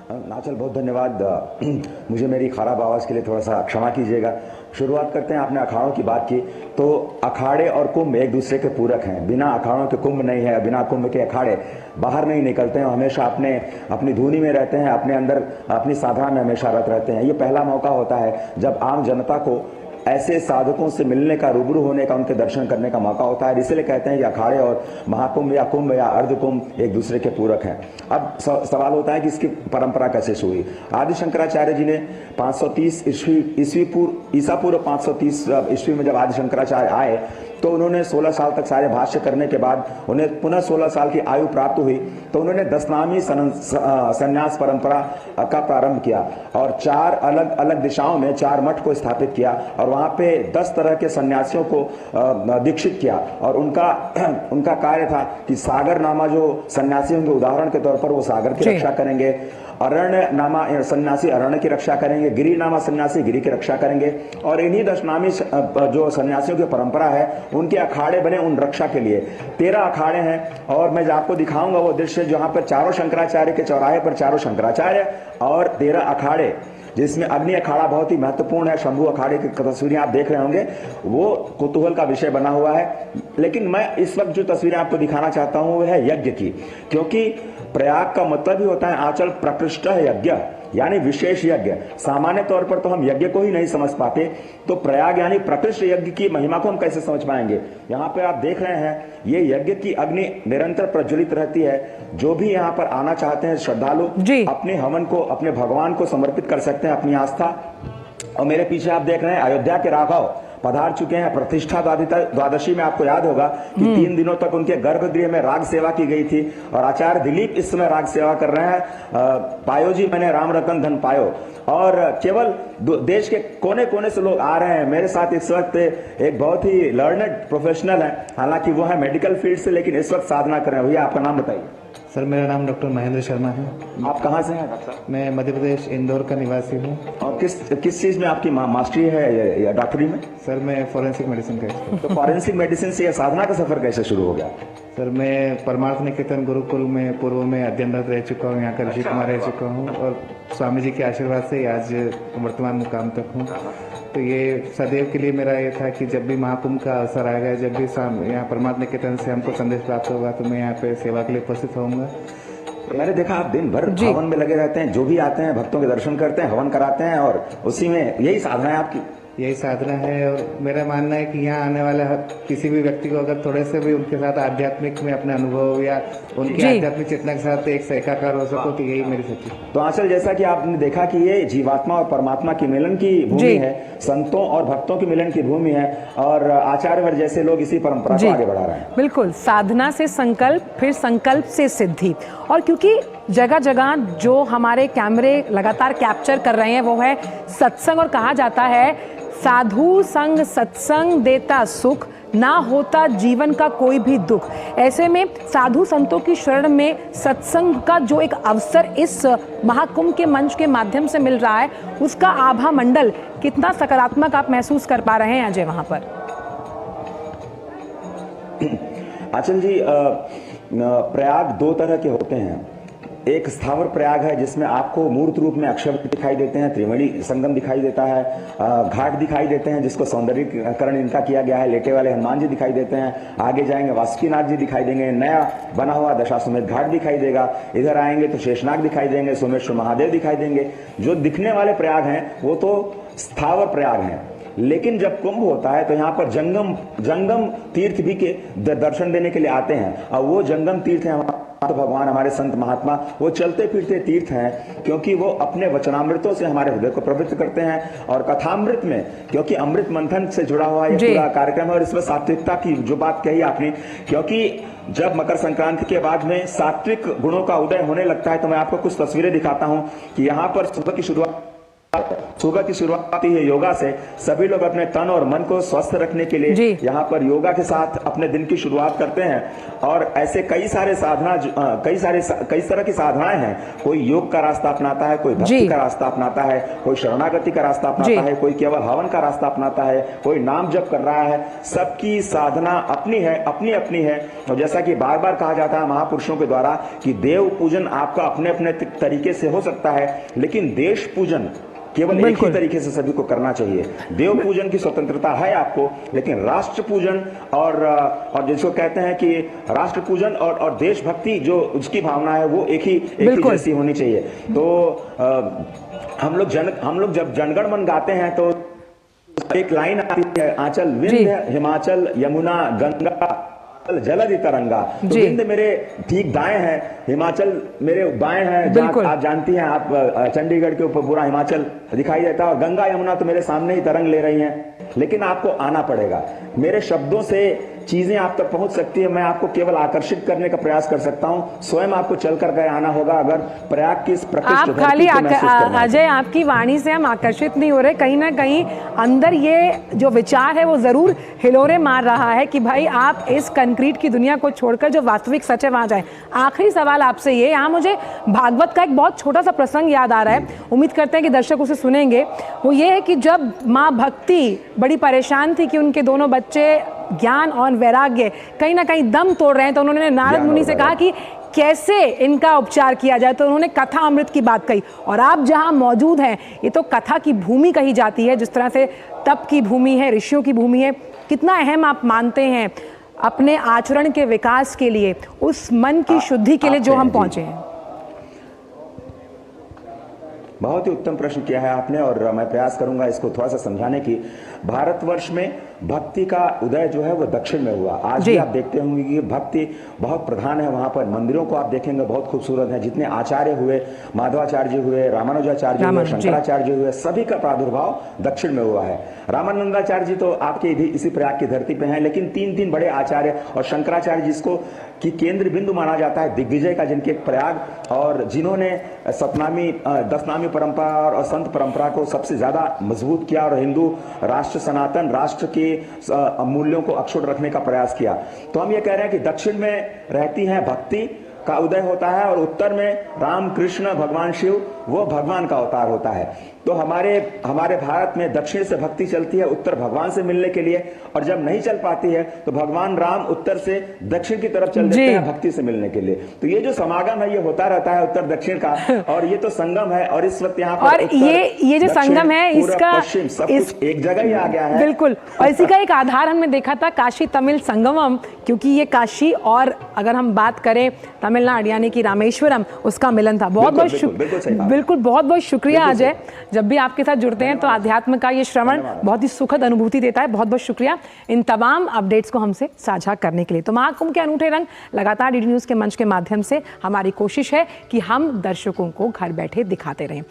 M: नाचल, बहुत धन्यवाद। मुझे मेरी खराब आवाज़ के लिए थोड़ा सा क्षमा कीजिएगा। शुरुआत करते हैं। आपने अखाड़ों की बात की, तो अखाड़े और कुंभ एक दूसरे के पूरक हैं। बिना अखाड़ों के कुंभ नहीं है, बिना कुंभ के अखाड़े बाहर नहीं निकलते हैं। हमेशा अपनी धुनी में रहते हैं, अपने अंदर अपनी साधना में हमेशा रत रहते हैं। ये पहला मौका होता है जब आम जनता को ऐसे साधकों से मिलने का, रूबरू होने का, उनके दर्शन करने का मौका होता है। इसलिए कहते हैं कि अखाड़े और महाकुंभ या कुंभ या अर्ध कुंभ एक दूसरे के पूरक हैं। अब सवाल होता है कि इसकी परंपरा कैसे शुरू हुई। आदि शंकराचार्य जी ने 530 ईसा पूर्व 530 ईस्वी में जब आदि शंकराचार्य आए तो उन्होंने 16 साल तक सारे भाष्य करने के बाद उन्हें पुनः 16 साल की आयु प्राप्त हुई, तो उन्होंने 10 नामी संन्यास परंपरा का प्रारंभ किया और 4 अलग अलग दिशाओं में 4 मठ को स्थापित किया और वहां पे 10 तरह के सन्यासियों को दीक्षित किया। और उनका कार्य था कि सागर नामा जो सन्यासी होंगे, उदाहरण के तौर पर वो सागर की रक्षा करेंगे, अरण्य नामा सन्यासी अरण्य की रक्षा करेंगे, गिरि नामा सन्यासी गिरि की रक्षा करेंगे। और इन्हीं 10 नामी जो सन्यासियों की परंपरा है उनके अखाड़े बने उन रक्षा के लिए। 13 अखाड़े हैं और मैं आपको दिखाऊंगा वो दृश्य जहां पर चारों शंकराचार्य के चौराहे पर चारों शंकराचार्य और 13 अखाड़े, जिसमें अग्नि अखाड़ा बहुत ही महत्वपूर्ण है। शंभू अखाड़े की तस्वीरें आप देख रहे होंगे, वो कुतूहल का विषय बना हुआ है। लेकिन मैं इस वक्त जो तस्वीरें आपको दिखाना चाहता हूं वो है यज्ञ की, क्योंकि प्रयाग का मतलब ही होता है आंचल प्रकृष्ट यज्ञ, यानी विशेष यज्ञ। सामान्य तौर पर तो हम यज्ञ को ही नहीं समझ पाते, तो प्रयाग यानी प्रकृष्ट यज्ञ की महिमा को हम कैसे समझ पाएंगे। यहाँ पे आप देख रहे हैं ये यज्ञ की अग्नि निरंतर प्रज्वलित रहती है। जो भी यहाँ पर आना चाहते हैं श्रद्धालु अपने हवन को अपने भगवान को समर्पित कर सकते हैं, अपनी आस्था। और मेरे पीछे आप देख रहे हैं अयोध्या के राघव पधार चुके हैं। प्रतिष्ठा द्वादशी में आपको याद होगा कि 3 दिनों तक उनके गर्भगृह में राग सेवा की गई थी और आचार्य दिलीप इस समय राग सेवा कर रहे हैं। पायो जी मैंने राम रतन धन पायो। और केवल देश के कोने कोने से लोग आ रहे हैं। मेरे साथ इस वक्त एक बहुत ही लर्नड प्रोफेशनल है, हालांकि वो है मेडिकल फील्ड से, लेकिन इस वक्त साधना कर रहे हैं। भैया आपका नाम बताइए।
N: सर मेरा नाम डॉक्टर महेंद्र शर्मा है।
M: आप कहाँ से हैं डॉक्टर साहब?
N: मैं मध्य प्रदेश इंदौर का निवासी हूँ।
M: और किस चीज में आपकी मास्टरी है या डॉक्टरी में?
N: सर मैं फॉरेंसिक मेडिसिन का।
M: तो फॉरेंसिक मेडिसिन से साधना का सफर कैसे शुरू हो गया?
N: सर मैं परमार्थ निकेतन गुरुकुल में पूर्व में अध्ययनरत रह चुका हूँ, यहाँ का ऋषि कुमार रह चुका हूँ और स्वामी जी के आशीर्वाद से आज वर्तमान मुकाम तक हूँ। तो ये सदैव के लिए मेरा ये था कि जब भी महाकुंभ का अवसर आएगा, जब भी यहाँ परमार्थ निकेतन से हमको संदेश प्राप्त होगा तो मैं यहाँ पे सेवा के लिए उपस्थित होऊंगा।
M: मैंने देखा आप दिन भर हवन में लगे रहते हैं, जो भी आते हैं भक्तों के दर्शन करते हैं, हवन कराते हैं और उसी में यही साधना है आपकी?
N: यही साधना है। और मेरा मानना है कि यहाँ आने वाले किसी भी व्यक्ति को अगर थोड़े से भी उनके साथ आध्यात्मिक में अपने अनुभव या उनकी आध्यात्मिक चेतना के साथ एक एकाकार हो सको तो यही मेरी सच्ची।
M: तो आंचल, जैसा कि आपने देखा कि ये जीवात्मा और परमात्मा की मिलन की भूमि है, संतों और भक्तों की मिलन की भूमि है और आचार्यवर जैसे लोग इसी परंपरा को आगे बढ़ा रहे हैं।
A: बिल्कुल, साधना से संकल्प, फिर संकल्प से सिद्धि। और क्योंकि जगह जगह जो हमारे कैमरे लगातार कैप्चर कर रहे हैं वो है सत्संग, और कहा जाता है साधु संग सत्संग देता सुख, ना होता जीवन का कोई भी दुख। ऐसे में साधु संतों की शरण में सत्संग का जो एक अवसर इस महाकुंभ के मंच के माध्यम से मिल रहा है, उसका आभा मंडल कितना सकारात्मक आप महसूस कर पा रहे हैं अजय वहां पर?
M: आंचल जी, प्रयाग 2 तरह के होते हैं। एक स्थावर प्रयाग है जिसमें आपको मूर्त रूप में अक्षर दिखाई देते हैं, त्रिवेणी संगम दिखाई देता है, घाट दिखाई देते हैं जिसको सौंदर्यीकरण इनका किया गया है, लेटे वाले हनुमान जी दिखाई देते हैं, आगे जाएंगे वासुकीनाथ जी दिखाई देंगे, नया बना हुआ दशाश्वमेध घाट दिखाई देगा, इधर आएंगे तो शेषनाग दिखाई देंगे, सोमेश्वर महादेव दिखाई देंगे। जो दिखने वाले प्रयाग हैं वो तो स्थावर प्रयाग हैं। लेकिन जब कुंभ होता है तो यहाँ पर जंगम तीर्थ भी के दर्शन देने के लिए आते हैं और वो जंगम तीर्थ है तो भगवान हमारे संत महात्मा वो चलते फिरते तीर्थ हैं, क्योंकि वो अपने वचनामृतों से हमारे हृदय को प्रवृत्त करते हैं। और कथामृत में, क्योंकि अमृत मंथन से जुड़ा हुआ ये पूरा कार्यक्रम है और इसमें सात्विकता की जो बात कही आपने, क्योंकि जब मकर संक्रांति के बाद में सात्विक गुणों का उदय होने लगता है, तो मैं आपको कुछ तस्वीरें दिखाता हूं कि यहाँ पर सुबह की शुरुआत होती है योगा से। सभी लोग अपने तन और मन को स्वस्थ रखने के लिए यहाँ पर योगा के साथ अपने दिन की शुरुआत करते हैं। और ऐसे कई तरह की साधनाएं हैं। कोई योग का रास्ता अपनाता है, कोई भक्ति का रास्ता अपनाता है, कोई शरणागति का रास्ता अपनाता है, कोई केवल हवन का रास्ता अपनाता है, कोई नाम जप कर रहा है। सबकी साधना अपनी है, अपनी अपनी है। और जैसा कि बार बार कहा जाता है महापुरुषों के द्वारा कि देव पूजन आपका अपने अपने तरीके से हो सकता है, लेकिन देश पूजन केवल एक ही तरीके से सभी को करना चाहिए। देव पूजन की स्वतंत्रता है आपको, लेकिन राष्ट्र पूजन और जिसको कहते हैं कि राष्ट्र पूजन और देशभक्ति जो उसकी भावना है वो एक ही जैसी होनी चाहिए। तो हम लोग जब जनगण मन गाते हैं तो एक लाइन आती है, आंचल विंध्य हिमाचल यमुना गंगा जलधि तरंगा। तो विंध्य मेरे ठीक दाएं है, हिमाचल मेरे बाएं है, जहां आप जानती हैं, आप चंडीगढ़ के ऊपर पूरा हिमाचल दिखाई देता है, और गंगा यमुना तो मेरे सामने ही तरंग ले रही हैं। लेकिन आपको आना पड़ेगा, मेरे शब्दों से चीजें आप तक पहुंच सकती है, मैं आपको केवल आकर्षित करने का प्रयास कर सकता हूं, स्वयं आपको चलकर गए आना होगा। अगर प्रयाग की इस
A: आप खाली अजय, आपकी वाणी से हम आकर्षित नहीं हो रहे, कहीं ना कहीं अंदर ये जो विचार है वो जरूर हिलोरे मार रहा है कि भाई आप इस कंक्रीट की दुनिया को छोड़कर जो वास्तविक सच है वहां जाए। आखिरी सवाल आपसे ये, यहाँ मुझे भागवत का एक बहुत छोटा सा प्रसंग याद आ रहा है, उम्मीद करते हैं कि दर्शक उसे सुनेंगे। वो ये है कि जब माँ भक्ति बड़ी परेशान थी कि उनके दोनों बच्चे ज्ञान और वैराग्य कहीं ना कहीं दम तोड़ रहे हैं, तो उन्होंने नारद मुनि से कहा कि कैसे इनका उपचार किया जाए, तो उन्होंने कथा अमृत की बात कही। और आप जहां मौजूद हैं, ये तो कथा की भूमि कही जाती है, जिस तरह से तप की भूमि है, ऋषियों की भूमि है। कितना अहम आप मानते हैं अपने आचरण के विकास के लिए, उस मन की शुद्धि के लिए जो हम पहुंचे हैं?
M: बहुत ही उत्तम प्रश्न किया है आपने, और मैं प्रयास करूंगा इसको थोड़ा सा समझाने की। भारतवर्ष में भक्ति का उदय जो है वो दक्षिण में हुआ। आज भी आप देखते होंगे कि भक्ति बहुत प्रधान है वहां पर। मंदिरों को आप देखेंगे बहुत खूबसूरत है। जितने आचार्य हुए, माधवाचार्य हुए, रामानुजाचार्य हुए, शंकराचार्य हुए, सभी का प्रादुर्भाव दक्षिण में हुआ है। रामानंदाचार्य जी तो आपके इसी प्रयाग की धरती पे हैं, लेकिन तीन बड़े आचार्य और शंकराचार्य जिसको कि केंद्र बिंदु माना जाता है दिग्विजय का, जिनके प्रयाग और जिन्होंने सतनामी 10नामी परंपरा और संत परंपरा को सबसे ज्यादा मजबूत किया और हिंदू राष्ट्र, सनातन राष्ट्र के मूल्यों को अक्षुण्ण रखने का प्रयास किया। तो हम ये कह रहे हैं कि दक्षिण में रहती है भक्ति का उदय होता है, और उत्तर में राम कृष्ण भगवान शिव वो भगवान का अवतार होता है। तो हमारे भारत में दक्षिण से भक्ति चलती है उत्तर भगवान से मिलने के लिए, और जब नहीं चल पाती है तो भगवान राम उत्तर से दक्षिण की तरफ चल देते हैं भक्ति से मिलने के लिए। तो ये जो समागम है ये होता रहता है उत्तर दक्षिण का, और ये तो संगम है। और इस वक्त यहाँ पर
A: और ये जो संगम है इसका
M: एक जगह ही आ गया है।
A: बिल्कुल, और इसी का एक आधार हमने देखा था काशी तमिल संगमम, क्योंकि ये काशी और अगर हम बात करें तमिलनाडु यानी कि रामेश्वरम, उसका मिलन था। बहुत बहुत शुक्रिया अजय। जब भी आपके साथ जुड़ते हैं तो आध्यात्म का ये श्रवण बहुत ही सुखद अनुभूति देता है। बहुत बहुत शुक्रिया इन तमाम अपडेट्स को हमसे साझा करने के लिए। तो महाकुंभ के अनूठे रंग लगातार डीडी न्यूज़ के मंच के माध्यम से हमारी कोशिश है कि हम दर्शकों को घर बैठे दिखाते रहें।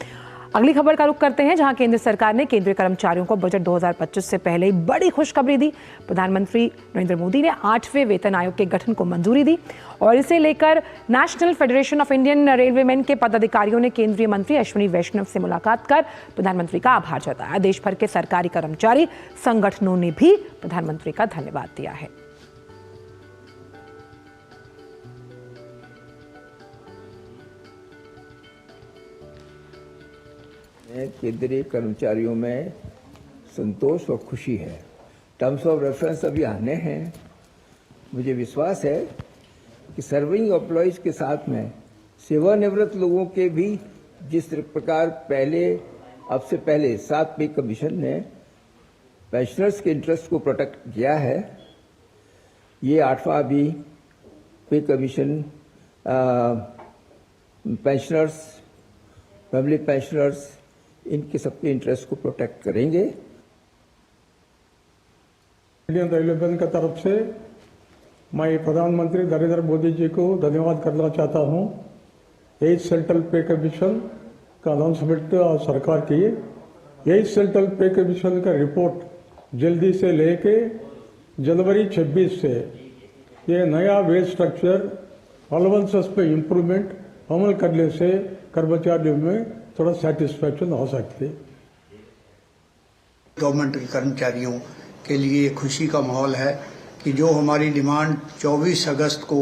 A: अगली खबर का रुख करते हैं, जहां केंद्र सरकार ने केंद्रीय कर्मचारियों को बजट 2025 से पहले ही बड़ी खुशखबरी दी। प्रधानमंत्री नरेंद्र मोदी ने 8वें वेतन आयोग के गठन को मंजूरी दी, और इसे लेकर national federation of Indian railwaymen के पदाधिकारियों ने केंद्रीय मंत्री अश्विनी वैष्णव से मुलाकात कर प्रधानमंत्री का आभार जताया। देश भर के सरकारी कर्मचारी संगठनों ने भी प्रधानमंत्री का धन्यवाद दिया है।
O: केंद्रीय कर्मचारियों में संतोष और खुशी है। टर्म्स ऑफ रेफरेंस अभी आने हैं। मुझे विश्वास है कि सर्विंग एम्प्लॉयज के साथ में सेवानिवृत्त लोगों के भी जिस प्रकार अब से पहले 7 पे कमीशन ने पेंशनर्स के इंटरेस्ट को प्रोटेक्ट किया है, ये 8वां भी पे कमीशन पेंशनर्स, फैमिली पेंशनर्स, इनके सबके इंटरेस्ट को प्रोटेक्ट करेंगे।
P: इंडियन रेलवे की तरफ से मैं प्रधानमंत्री नरेंद्र मोदी जी को धन्यवाद करना चाहता हूं। 8 सेंट्रल पे कमीशन का अनाउंसमेंट सरकार की। 8 सेंट्रल पे कमीशन का रिपोर्ट जल्दी से लेके जनवरी 26 से ये नया वेज स्ट्रक्चर अलाउंसेस पे इम्प्रूवमेंट अमल करने से कर्मचारियों में थोड़ा सेटिस्फैक्शन हो सकती है।
Q: गवर्नमेंट के कर्मचारियों के लिए खुशी का माहौल है कि जो हमारी डिमांड 24 अगस्त को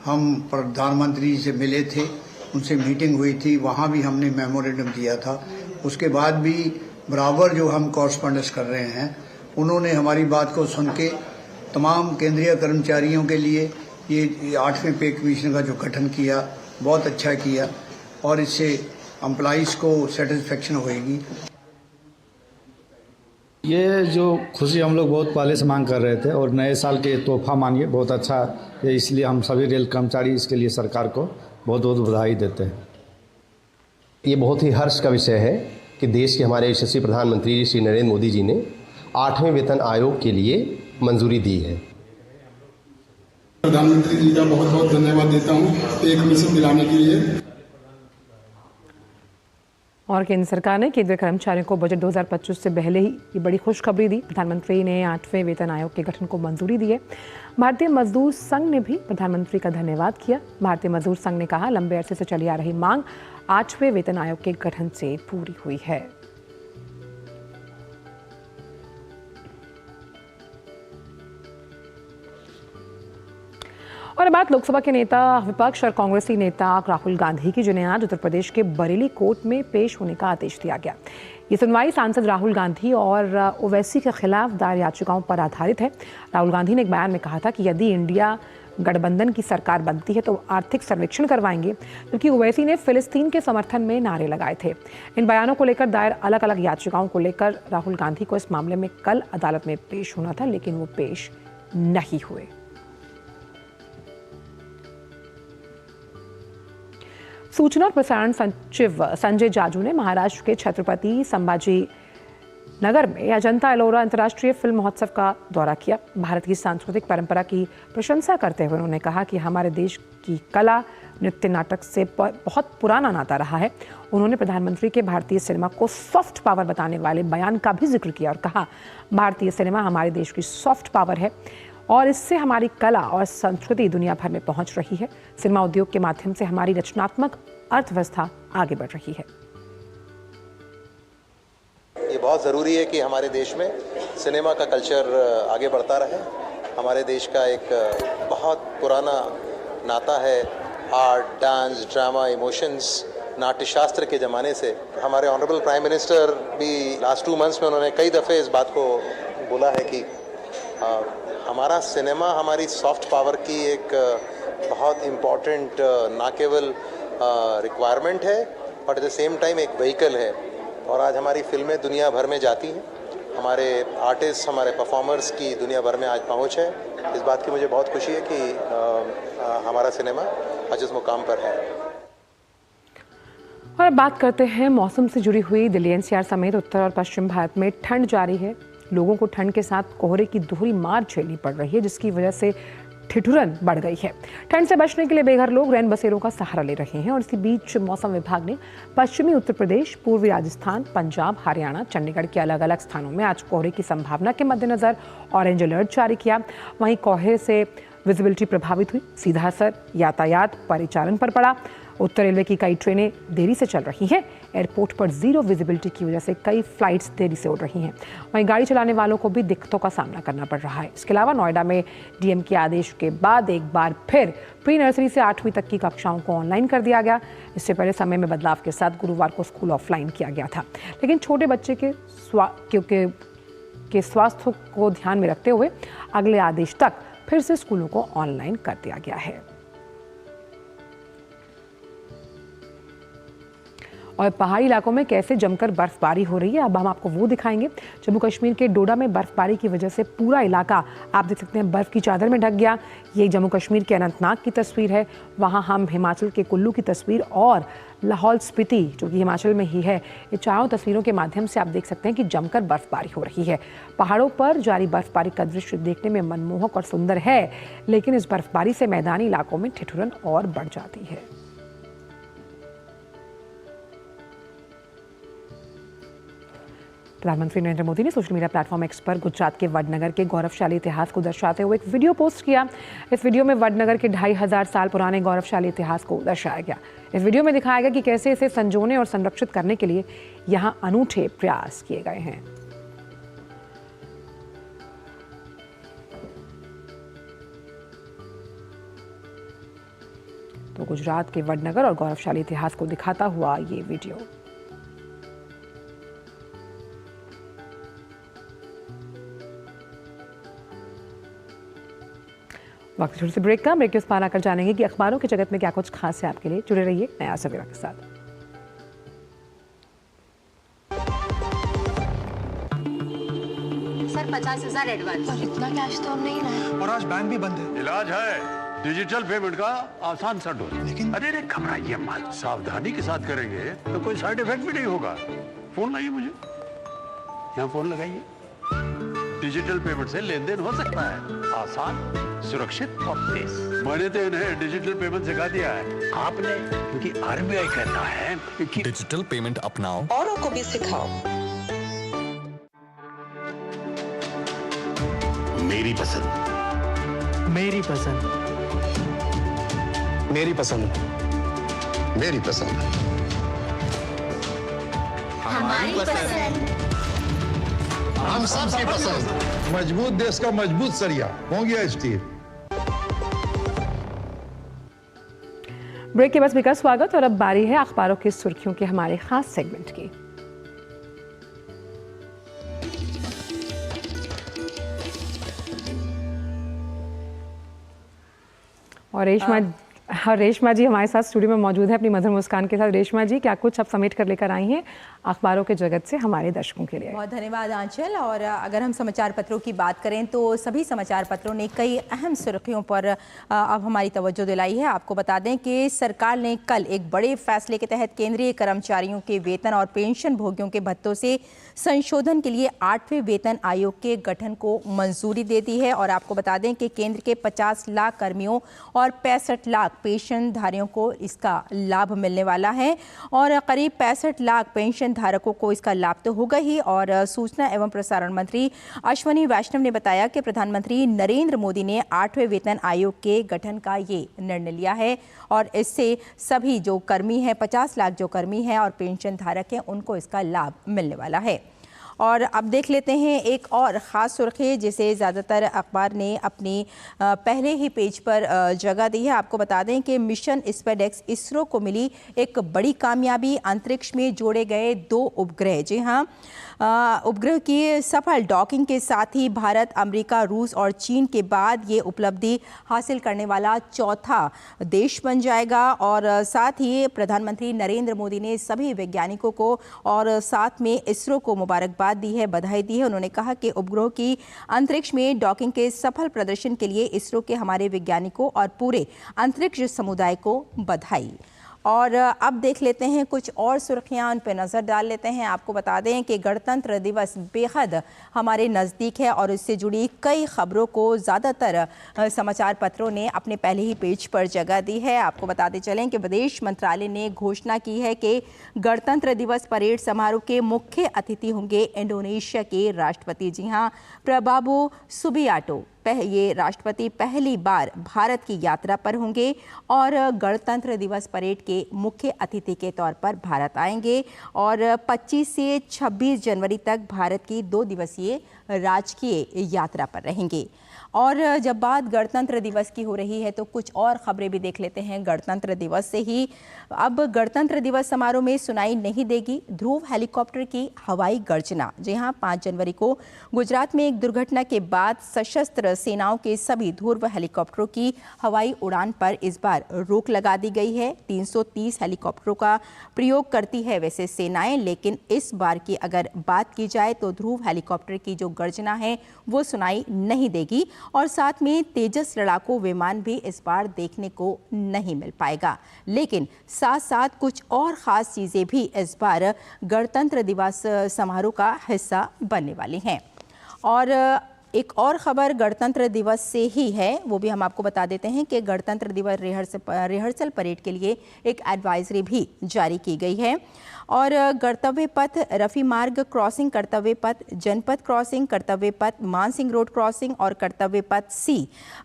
Q: हम प्रधानमंत्री जी से मिले थे, उनसे मीटिंग हुई थी, वहाँ भी हमने मेमोरेंडम दिया था। उसके बाद भी बराबर जो हम कॉरस्पॉन्डेंस कर रहे हैं, उन्होंने हमारी बात को सुन के तमाम केंद्रीय कर्मचारियों के लिए ये 8वें पे कमीशन का जो गठन किया बहुत अच्छा किया। और इससे एम्प्लॉइज़ को सेटिस्फेक्शन होएगी।
R: ये जो खुशी हम लोग बहुत पहले से मांग कर रहे थे और नए साल के तोहफा मानिए बहुत अच्छा है, इसलिए हम सभी रेल कर्मचारी इसके लिए सरकार को बहुत बहुत बधाई देते हैं।
S: ये बहुत ही हर्ष का विषय है कि देश के हमारे यशस्वी प्रधानमंत्री श्री नरेंद्र मोदी जी ने 8वें वेतन आयोग के लिए मंजूरी दी है।
T: प्रधानमंत्री जी का बहुत बहुत धन्यवाद देता हूँ एक मिशन दिलाने के लिए।
A: और केंद्र सरकार ने केंद्रीय कर्मचारियों को बजट 2025 से पहले ही ये बड़ी खुशखबरी दी। प्रधानमंत्री ने 8वें वेतन आयोग के गठन को मंजूरी दी है। भारतीय मजदूर संघ ने भी प्रधानमंत्री का धन्यवाद किया। भारतीय मजदूर संघ ने कहा, लंबे अरसे से चली आ रही मांग 8वें वेतन आयोग के गठन से पूरी हुई है। और बात लोकसभा के नेता विपक्ष और कांग्रेसी नेता राहुल गांधी की, जिन्हें आज उत्तर प्रदेश के बरेली कोर्ट में पेश होने का आदेश दिया गया। ये सुनवाई सांसद राहुल गांधी और ओवैसी के खिलाफ दायर याचिकाओं पर आधारित है। राहुल गांधी ने एक बयान में कहा था कि यदि इंडिया गठबंधन की सरकार बनती है तो आर्थिक सर्वेक्षण करवाएंगे, जबकि ओवैसी ने फिलिस्तीन के समर्थन में नारे लगाए थे। इन बयानों को लेकर दायर अलग अलग याचिकाओं को लेकर राहुल गांधी को इस मामले में कल अदालत में पेश होना था, लेकिन वो पेश नहीं हुए। सूचना और प्रसारण सचिव संजय जाजू ने महाराष्ट्र के छत्रपति संभाजी नगर में अजंता एलोरा अंतर्राष्ट्रीय फिल्म महोत्सव का दौरा किया। भारत की सांस्कृतिक परंपरा की प्रशंसा करते हुए उन्होंने कहा कि हमारे देश की कला, नृत्य, नाटक से बहुत पुराना नाता रहा है। उन्होंने प्रधानमंत्री के भारतीय सिनेमा को सॉफ्ट पावर बताने वाले बयान का भी जिक्र किया और कहा, भारतीय सिनेमा हमारे देश की सॉफ्ट पावर है और इससे हमारी कला और संस्कृति दुनिया भर में पहुंच रही है। सिनेमा उद्योग के माध्यम से हमारी रचनात्मक अर्थव्यवस्था आगे बढ़ रही है।
U: ये बहुत ज़रूरी है कि हमारे देश में सिनेमा का कल्चर आगे बढ़ता रहे। हमारे देश का एक बहुत पुराना नाता है art, dance, drama, emotions, Natyashastra के ज़माने से। हमारे ऑनरेबल प्राइम मिनिस्टर भी लास्ट 2 मंथ्स में उन्होंने कई दफ़े इस बात को बोला है कि हमारा सिनेमा हमारी सॉफ्ट पावर की एक बहुत इम्पॉर्टेंट ना केवल रिक्वायरमेंट है but at the same time एक व्हीकल है। और आज हमारी फिल्में दुनिया भर में जाती हैं, हमारे आर्टिस्ट, हमारे परफॉर्मर्स की दुनिया भर में आज पहुंच है। इस बात की मुझे बहुत खुशी है कि हमारा सिनेमा आज इस मुकाम पर है।
A: और अब बात करते हैं मौसम से जुड़ी हुई। दिल्ली एनसीआर समेत उत्तर और पश्चिम भारत में ठंड जारी है। लोगों को ठंड के साथ कोहरे की दोहरी मार झेलनी पड़ रही है, जिसकी वजह से ठिठुरन बढ़ गई है। ठंड से बचने के लिए बेघर लोग रैन बसेरों का सहारा ले रहे हैं। और इसी बीच मौसम विभाग ने पश्चिमी उत्तर प्रदेश, पूर्वी राजस्थान, पंजाब, हरियाणा, चंडीगढ़ के अलग अलग स्थानों में आज कोहरे की संभावना के मद्देनजर ऑरेंज अलर्ट जारी किया। वहीं कोहरे से विजिबिलिटी प्रभावित हुई, सीधा असर यातायात परिचालन पर पड़ा। उत्तर रेलवे की कई ट्रेनें देरी से चल रही हैं। एयरपोर्ट पर जीरो विजिबिलिटी की वजह से कई फ्लाइट्स देरी से उड़ रही हैं। वहीं गाड़ी चलाने वालों को भी दिक्कतों का सामना करना पड़ रहा है। इसके अलावा नोएडा में डीएम के आदेश के बाद एक बार फिर प्री नर्सरी से 8वीं तक की कक्षाओं को ऑनलाइन कर दिया गया। इससे पहले समय में बदलाव के साथ गुरुवार को स्कूल ऑफलाइन किया गया था, लेकिन छोटे बच्चे के स्वास्थ्य को ध्यान में रखते हुए अगले आदेश तक फिर से स्कूलों को ऑनलाइन कर दिया गया है। और पहाड़ी इलाकों में कैसे जमकर बर्फबारी हो रही है, अब हम आपको वो दिखाएंगे। जम्मू कश्मीर के डोडा में बर्फबारी की वजह से पूरा इलाका, आप देख सकते हैं, बर्फ की चादर में ढक गया। ये जम्मू कश्मीर के अनंतनाग की तस्वीर है। वहाँ हम हिमाचल के कुल्लू की तस्वीर और लाहौल स्पीति, जो कि हिमाचल में ही है, ये चारों तस्वीरों के माध्यम से आप देख सकते हैं कि जमकर बर्फबारी हो रही है। पहाड़ों पर जारी बर्फबारी का दृश्य देखने में मनमोहक और सुंदर है, लेकिन इस बर्फबारी से मैदानी इलाकों में ठिठुरन और बढ़ जाती है। प्रधानमंत्री नरेंद्र मोदी ने सोशल मीडिया प्लेटफॉर्म एक्स पर गुजरात के वडनगर के गौरवशाली इतिहास को दर्शाते हुए एक वीडियो पोस्ट किया। इस वीडियो में वडनगर के 2500 साल पुराने गौरवशाली इतिहास को दर्शाया गया। इस वीडियो में दिखाया गया कि कैसे इसे संजोने और संरक्षित करने के लिए यहाँ अनूठे प्रयास किए गए हैं। तो गुजरात के वडनगर और गौरवशाली इतिहास को दिखाता हुआ ये वीडियो। वक्त छोटे से ब्रेक का। ब्रेक के उस पार आकर जानेंगे कि अखबारों के जगत में क्या कुछ खास है आपके लिए। जुड़े रहिए नया सवेरा के साथ।
D: पर 50,000 एडवांस। पर इतना कैश तो हम नहीं ना।
V: और आज बैंक भी बंद है।
I: इलाज है डिजिटल पेमेंट का आसान सा डोज। लेकिन अरे घबराइए मत, सावधानी के साथ करेंगे तो कोई साइड इफेक्ट भी नहीं होगा। फोन लाइए मुझे, यहाँ फोन लगाइए। डिजिटल पेमेंट से लेन देन हो सकता है आसान, सुरक्षित और तेज। मैंने तो इन्हें डिजिटल पेमेंट सिखा दिया है। आपने, क्योंकि RBI कहता है कि
V: डिजिटल पेमेंट अपनाओ,
D: औरों को भी सिखाओ।
I: मेरी पसंद,
V: मेरी पसंद,
I: मेरी पसंद, मेरी पसंद,
V: हमारी पसंद,
H: हम सबकी पसंद। मजबूत देश का मजबूत सरिया हो गया स्टील।
A: ब्रेक के बाद का स्वागत और अब बारी है अखबारों की सुर्खियों के हमारे खास सेगमेंट की। और रेशमा जी हमारे साथ स्टूडियो में मौजूद है अपनी मधुर मुस्कान के साथ। रेशमा जी, क्या कुछ अब समेट कर लेकर आई हैं अखबारों के जगत से हमारे दर्शकों के लिए?
W: बहुत धन्यवाद आंचल। और अगर हम समाचार पत्रों की बात करें तो सभी समाचार पत्रों ने कई अहम सुर्खियों पर अब हमारी तवज्जो दिलाई है। आपको बता दें कि सरकार ने कल एक बड़े फैसले के तहत केंद्रीय कर्मचारियों के वेतन और पेंशन भोगियों के भत्तों से संशोधन के लिए 8वें वेतन आयोग के गठन को मंजूरी दे दी है। और आपको बता दें कि केंद्र के 50 लाख कर्मियों और 65 लाख पेंशनधारियों को इसका लाभ मिलने वाला है। और करीब 65 लाख पेंशन धारकों को इसका लाभ तो होगा ही। और सूचना एवं प्रसारण मंत्री अश्विनी वैष्णव ने बताया कि प्रधानमंत्री नरेंद्र मोदी ने 8वें वेतन आयोग के गठन का ये निर्णय लिया है और इससे सभी जो कर्मी हैं, 50 लाख जो कर्मी हैं और पेंशन धारक हैं, उनको इसका लाभ मिलने वाला है। और अब देख लेते हैं एक और ख़ास सुर्खी जिसे ज़्यादातर अखबार ने अपनी पहले ही पेज पर जगह दी है। आपको बता दें कि मिशन स्पेडेक्स इसरो को मिली एक बड़ी कामयाबी, अंतरिक्ष में जोड़े गए 2 उपग्रह। जी हाँ, उपग्रह की सफल डॉकिंग के साथ ही भारत, अमेरिका, रूस और चीन के बाद ये उपलब्धि हासिल करने वाला चौथा देश बन जाएगा। और साथ ही प्रधानमंत्री नरेंद्र मोदी ने सभी वैज्ञानिकों को और साथ में इसरो को मुबारकबाद दी है, बधाई दी है। उन्होंने कहा कि उपग्रह की अंतरिक्ष में डॉकिंग के सफल प्रदर्शन के लिए इसरो के हमारे वैज्ञानिकों और पूरे अंतरिक्ष समुदाय को बधाई। और अब देख लेते हैं कुछ और सुर्खियां, उन पर नज़र डाल लेते हैं। आपको बता दें कि गणतंत्र दिवस बेहद हमारे नज़दीक है और इससे जुड़ी कई खबरों को ज़्यादातर समाचार पत्रों ने अपने पहले ही पेज पर जगह दी है। आपको बताते चलें कि विदेश मंत्रालय ने घोषणा की है कि गणतंत्र दिवस परेड समारोह के मुख्य अतिथि होंगे इंडोनेशिया के राष्ट्रपति। जी हाँ, प्रबावो सुबियाटो ये राष्ट्रपति पहली बार भारत की यात्रा पर होंगे और गणतंत्र दिवस परेड के मुख्य अतिथि के तौर पर भारत आएंगे। और 25 से 26 जनवरी तक भारत की 2 दिवसीय राजकीय यात्रा पर रहेंगे। और जब बात गणतंत्र दिवस की हो रही है तो कुछ और खबरें भी देख लेते हैं गणतंत्र दिवस से ही। अब गणतंत्र दिवस समारोह में सुनाई नहीं देगी ध्रुव हेलीकॉप्टर की हवाई गर्जना। जी हाँ, 5 जनवरी को गुजरात में एक दुर्घटना के बाद सशस्त्र सेनाओं के सभी ध्रुव हेलीकॉप्टरों की हवाई उड़ान पर इस बार रोक लगा दी गई है। 330 हेलीकॉप्टरों का प्रयोग करती है वैसे सेनाएं, लेकिन इस बार की अगर बात की जाए तो ध्रुव हेलीकॉप्टर की जो गर्जना है वो सुनाई नहीं देगी। और साथ में तेजस लड़ाकू विमान भी इस बार देखने को नहीं मिल पाएगा। लेकिन साथ साथ कुछ और ख़ास चीज़ें भी इस बार गणतंत्र दिवस समारोह का हिस्सा बनने वाली हैं। और एक और खबर गणतंत्र दिवस से ही है, वो भी हम आपको बता देते हैं कि गणतंत्र दिवस रिहर्सल परेड के लिए एक एडवाइजरी भी जारी की गई है। और कर्तव्य पथ, रफ़ी मार्ग क्रॉसिंग, कर्तव्य पथ जनपद क्रॉसिंग, कर्तव्य पथ मानसिंह रोड क्रॉसिंग और कर्तव्य पथ सी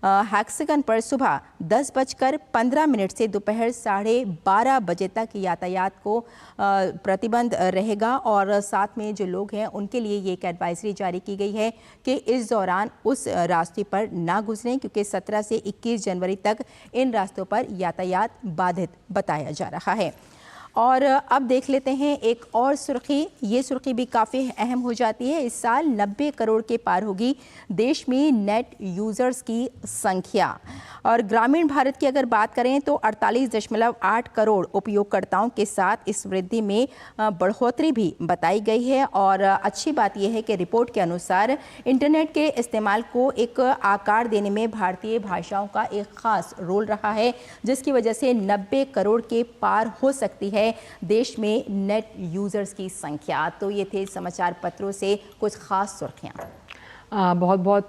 W: हैक्सागन पर सुबह 10:15 से दोपहर 12:30 बजे तक यातायात को प्रतिबंध रहेगा। और साथ में जो लोग हैं उनके लिए ये एक एडवाइजरी जारी की गई है कि इस दौरान उस रास्ते पर ना गुजरें, क्योंकि 17 से 21 जनवरी तक इन रास्तों पर यातायात बाधित बताया जा रहा है। और अब देख लेते हैं एक और सुर्खी। ये सुर्खी भी काफ़ी अहम हो जाती है। इस साल 90 करोड़ के पार होगी देश में नेट यूज़र्स की संख्या। और ग्रामीण भारत की अगर बात करें तो 48.8 करोड़ उपयोगकर्ताओं के साथ इस वृद्धि में बढ़ोतरी भी बताई गई है। और अच्छी बात यह है कि रिपोर्ट के अनुसार इंटरनेट के इस्तेमाल को एक आकार देने में भारतीय भाषाओं का एक ख़ास रोल रहा है, जिसकी वजह से 90 करोड़ के पार हो सकती है देश में नेट यूज़र्स की संख्या। तो ये थे समाचार पत्रों से कुछ ख़ास सुर्खियाँ।
A: बहुत बहुत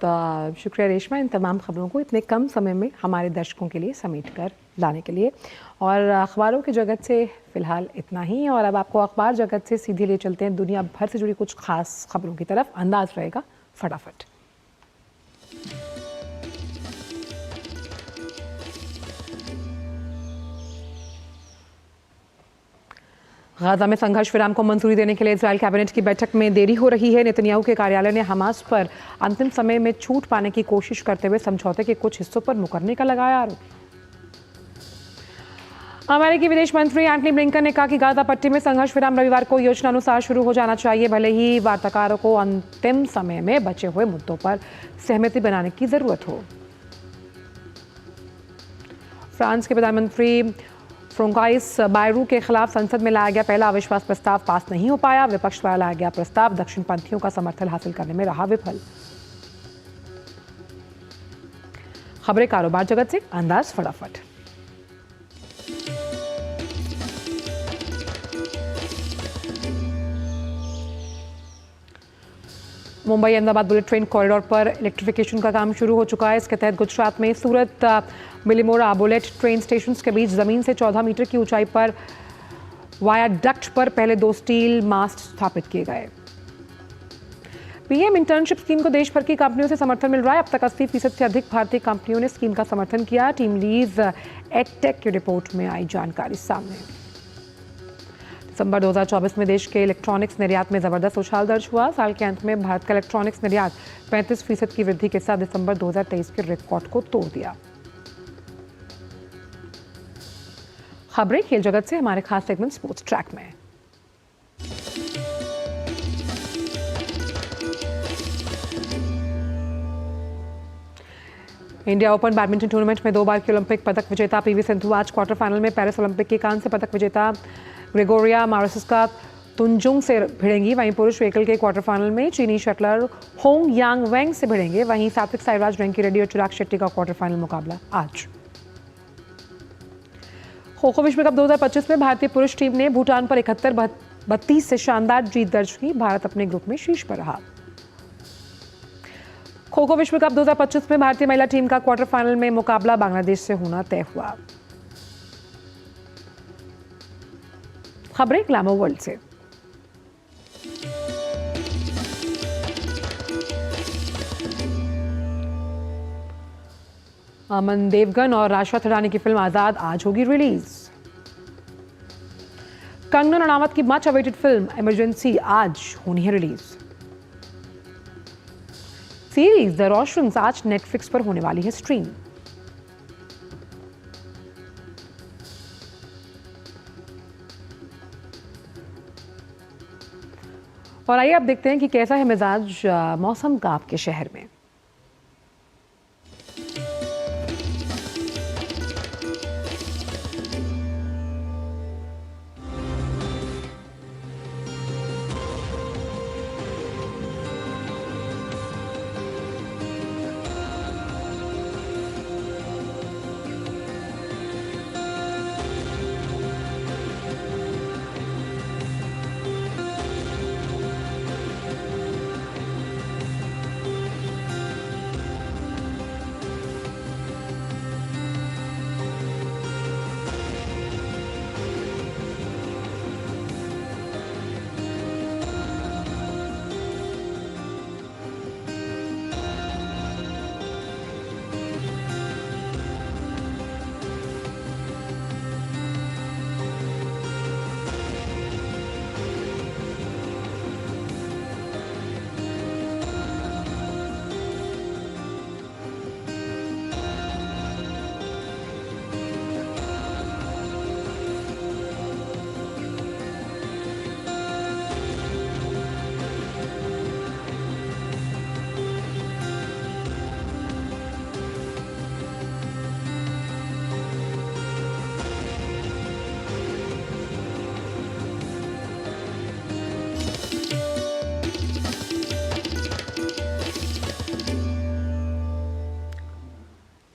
A: शुक्रिया रेशमा, इन तमाम खबरों को इतने कम समय में हमारे दर्शकों के लिए समेट कर लाने के लिए। और अखबारों की जगत से फ़िलहाल इतना ही। और अब आपको अखबार जगत से सीधे ले चलते हैं दुनिया भर से जुड़ी कुछ खास खबरों की तरफ। अंदाज रहेगा फटाफट। गाजा में संघर्ष विराम को मंजूरी देने के लिए इजराइल कैबिनेट की बैठक में देरी हो रही है। नेतन्याहू के कार्यालय ने हमास पर अंतिम समय में छूट पाने की कोशिश करते हुए समझौते के कुछ हिस्सों पर मुकरने का लगाया आरोप। अमेरिकी विदेश मंत्री एंटनी ब्लिंकन ने कहा कि गाजा पट्टी में संघर्ष विराम रविवार को योजनानुसार शुरू हो जाना चाहिए, भले ही वार्ताकारों को अंतिम समय में बचे हुए मुद्दों पर सहमति बनाने की जरूरत हो। फ्रांस के प्रधानमंत्री फ्रांकोइस बायरू के खिलाफ संसद में लाया गया पहला अविश्वास प्रस्ताव पास नहीं हो पाया। विपक्ष द्वारा लाया गया प्रस्ताव दक्षिणपंथियों का समर्थन हासिल करने में रहा विफल। खबरें कारोबार जगत से, अंदाज फटाफट। Mumbai Ahmedabad bullet train corridor पर इलेक्ट्रिफिकेशन का काम शुरू हो चुका है। इसके तहत गुजरात में सूरत बिलीमोरा बुलेट ट्रेन स्टेशन के बीच जमीन से 14 मीटर की ऊंचाई पर वायाडक्ट पर पहले 2 स्टील मास्ट स्थापित किए गए। पीएम इंटर्नशिप स्कीम को देश भर की कंपनियों से समर्थन मिल रहा है। अब तक 80% से अधिक भारतीय कंपनियों ने स्कीम का समर्थन किया। टीम लीज एडटेक की रिपोर्ट में आई जानकारी सामने। दिसंबर 2024 में देश के इलेक्ट्रॉनिक्स निर्यात में जबरदस्त उछाल दर्ज हुआ। साल के अंत में भारत का इलेक्ट्रॉनिक्स निर्यात 35% की वृद्धि के साथ दिसंबर 2023 के रिकॉर्ड को तोड़ दिया। खबरें खेल जगत से, हमारे खास सेगमेंट स्पोर्ट्स ट्रैक में। इंडिया ओपन बैडमिंटन टूर्नामेंट में 2 बार की ओलंपिक पदक विजेता पीवी सिंधु आज क्वार्टर फाइनल में पेरिस ओलंपिक की कांस्य पदक विजेता ग्रेगोरिया मारुसिस्का तुंजुंग से भिड़ेंगी। वहीं पुरुष एकल के क्वार्टर फाइनल में चीनी शटलर होंग यांग वेंग से भिड़ेंगे। वहीं सात्विक साईराज, रंकी रेड्डी और चिराग शेट्टी का क्वार्टर फाइनल मुकाबला आज। खो खो विश्व कप 2025 में भारतीय पुरुष टीम ने भूटान पर 71-32 से शानदार जीत दर्ज की। भारत अपने ग्रुप में शीर्ष पर रहा। खो खो विश्व कप 2025 में भारतीय महिला टीम का क्वार्टर फाइनल में मुकाबला बांग्लादेश से होना तय हुआ। खबरें ग्लैमर वर्ल्ड से। अमन देवगन और राशा थडानी की फिल्म आजाद आज होगी रिलीज। कंगना रणावत की मच अवेटेड फिल्म इमरजेंसी आज होनी है रिलीज। सीरीज द रोशंस आज नेटफ्लिक्स पर होने वाली है स्ट्रीम। और आइए अब देखते हैं कि कैसा है मिजाज मौसम का आपके शहर में।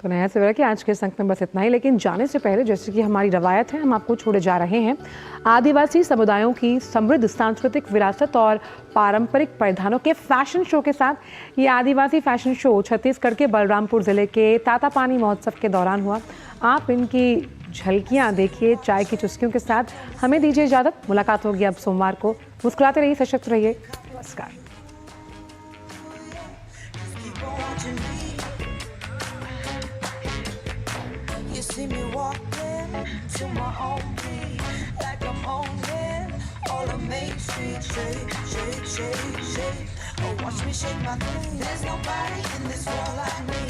A: तो नया सवेरा की आज के इस अंक में बस इतना ही, लेकिन जाने से पहले जैसे कि हमारी रवायत है, हम आपको छोड़े जा रहे हैं आदिवासी समुदायों की समृद्ध सांस्कृतिक विरासत और पारंपरिक परिधानों के फैशन शो के साथ। ये आदिवासी फैशन शो छत्तीसगढ़ के बलरामपुर जिले के तातापानी महोत्सव के दौरान हुआ। आप इनकी झलकियां देखिए चाय की चुस्कियों के साथ। हमें दीजिए इजाजत, मुलाकात होगी अब सोमवार को। मुस्कुराते रहिए, सशक्त रहिए, नमस्कार।
B: You see me walking to my own beat, like I'm owning all of Main Street. Shake, shake, shake, shake. Oh, watch me shake my thing. There's nobody in this world like me.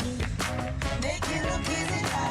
B: Make it look easy.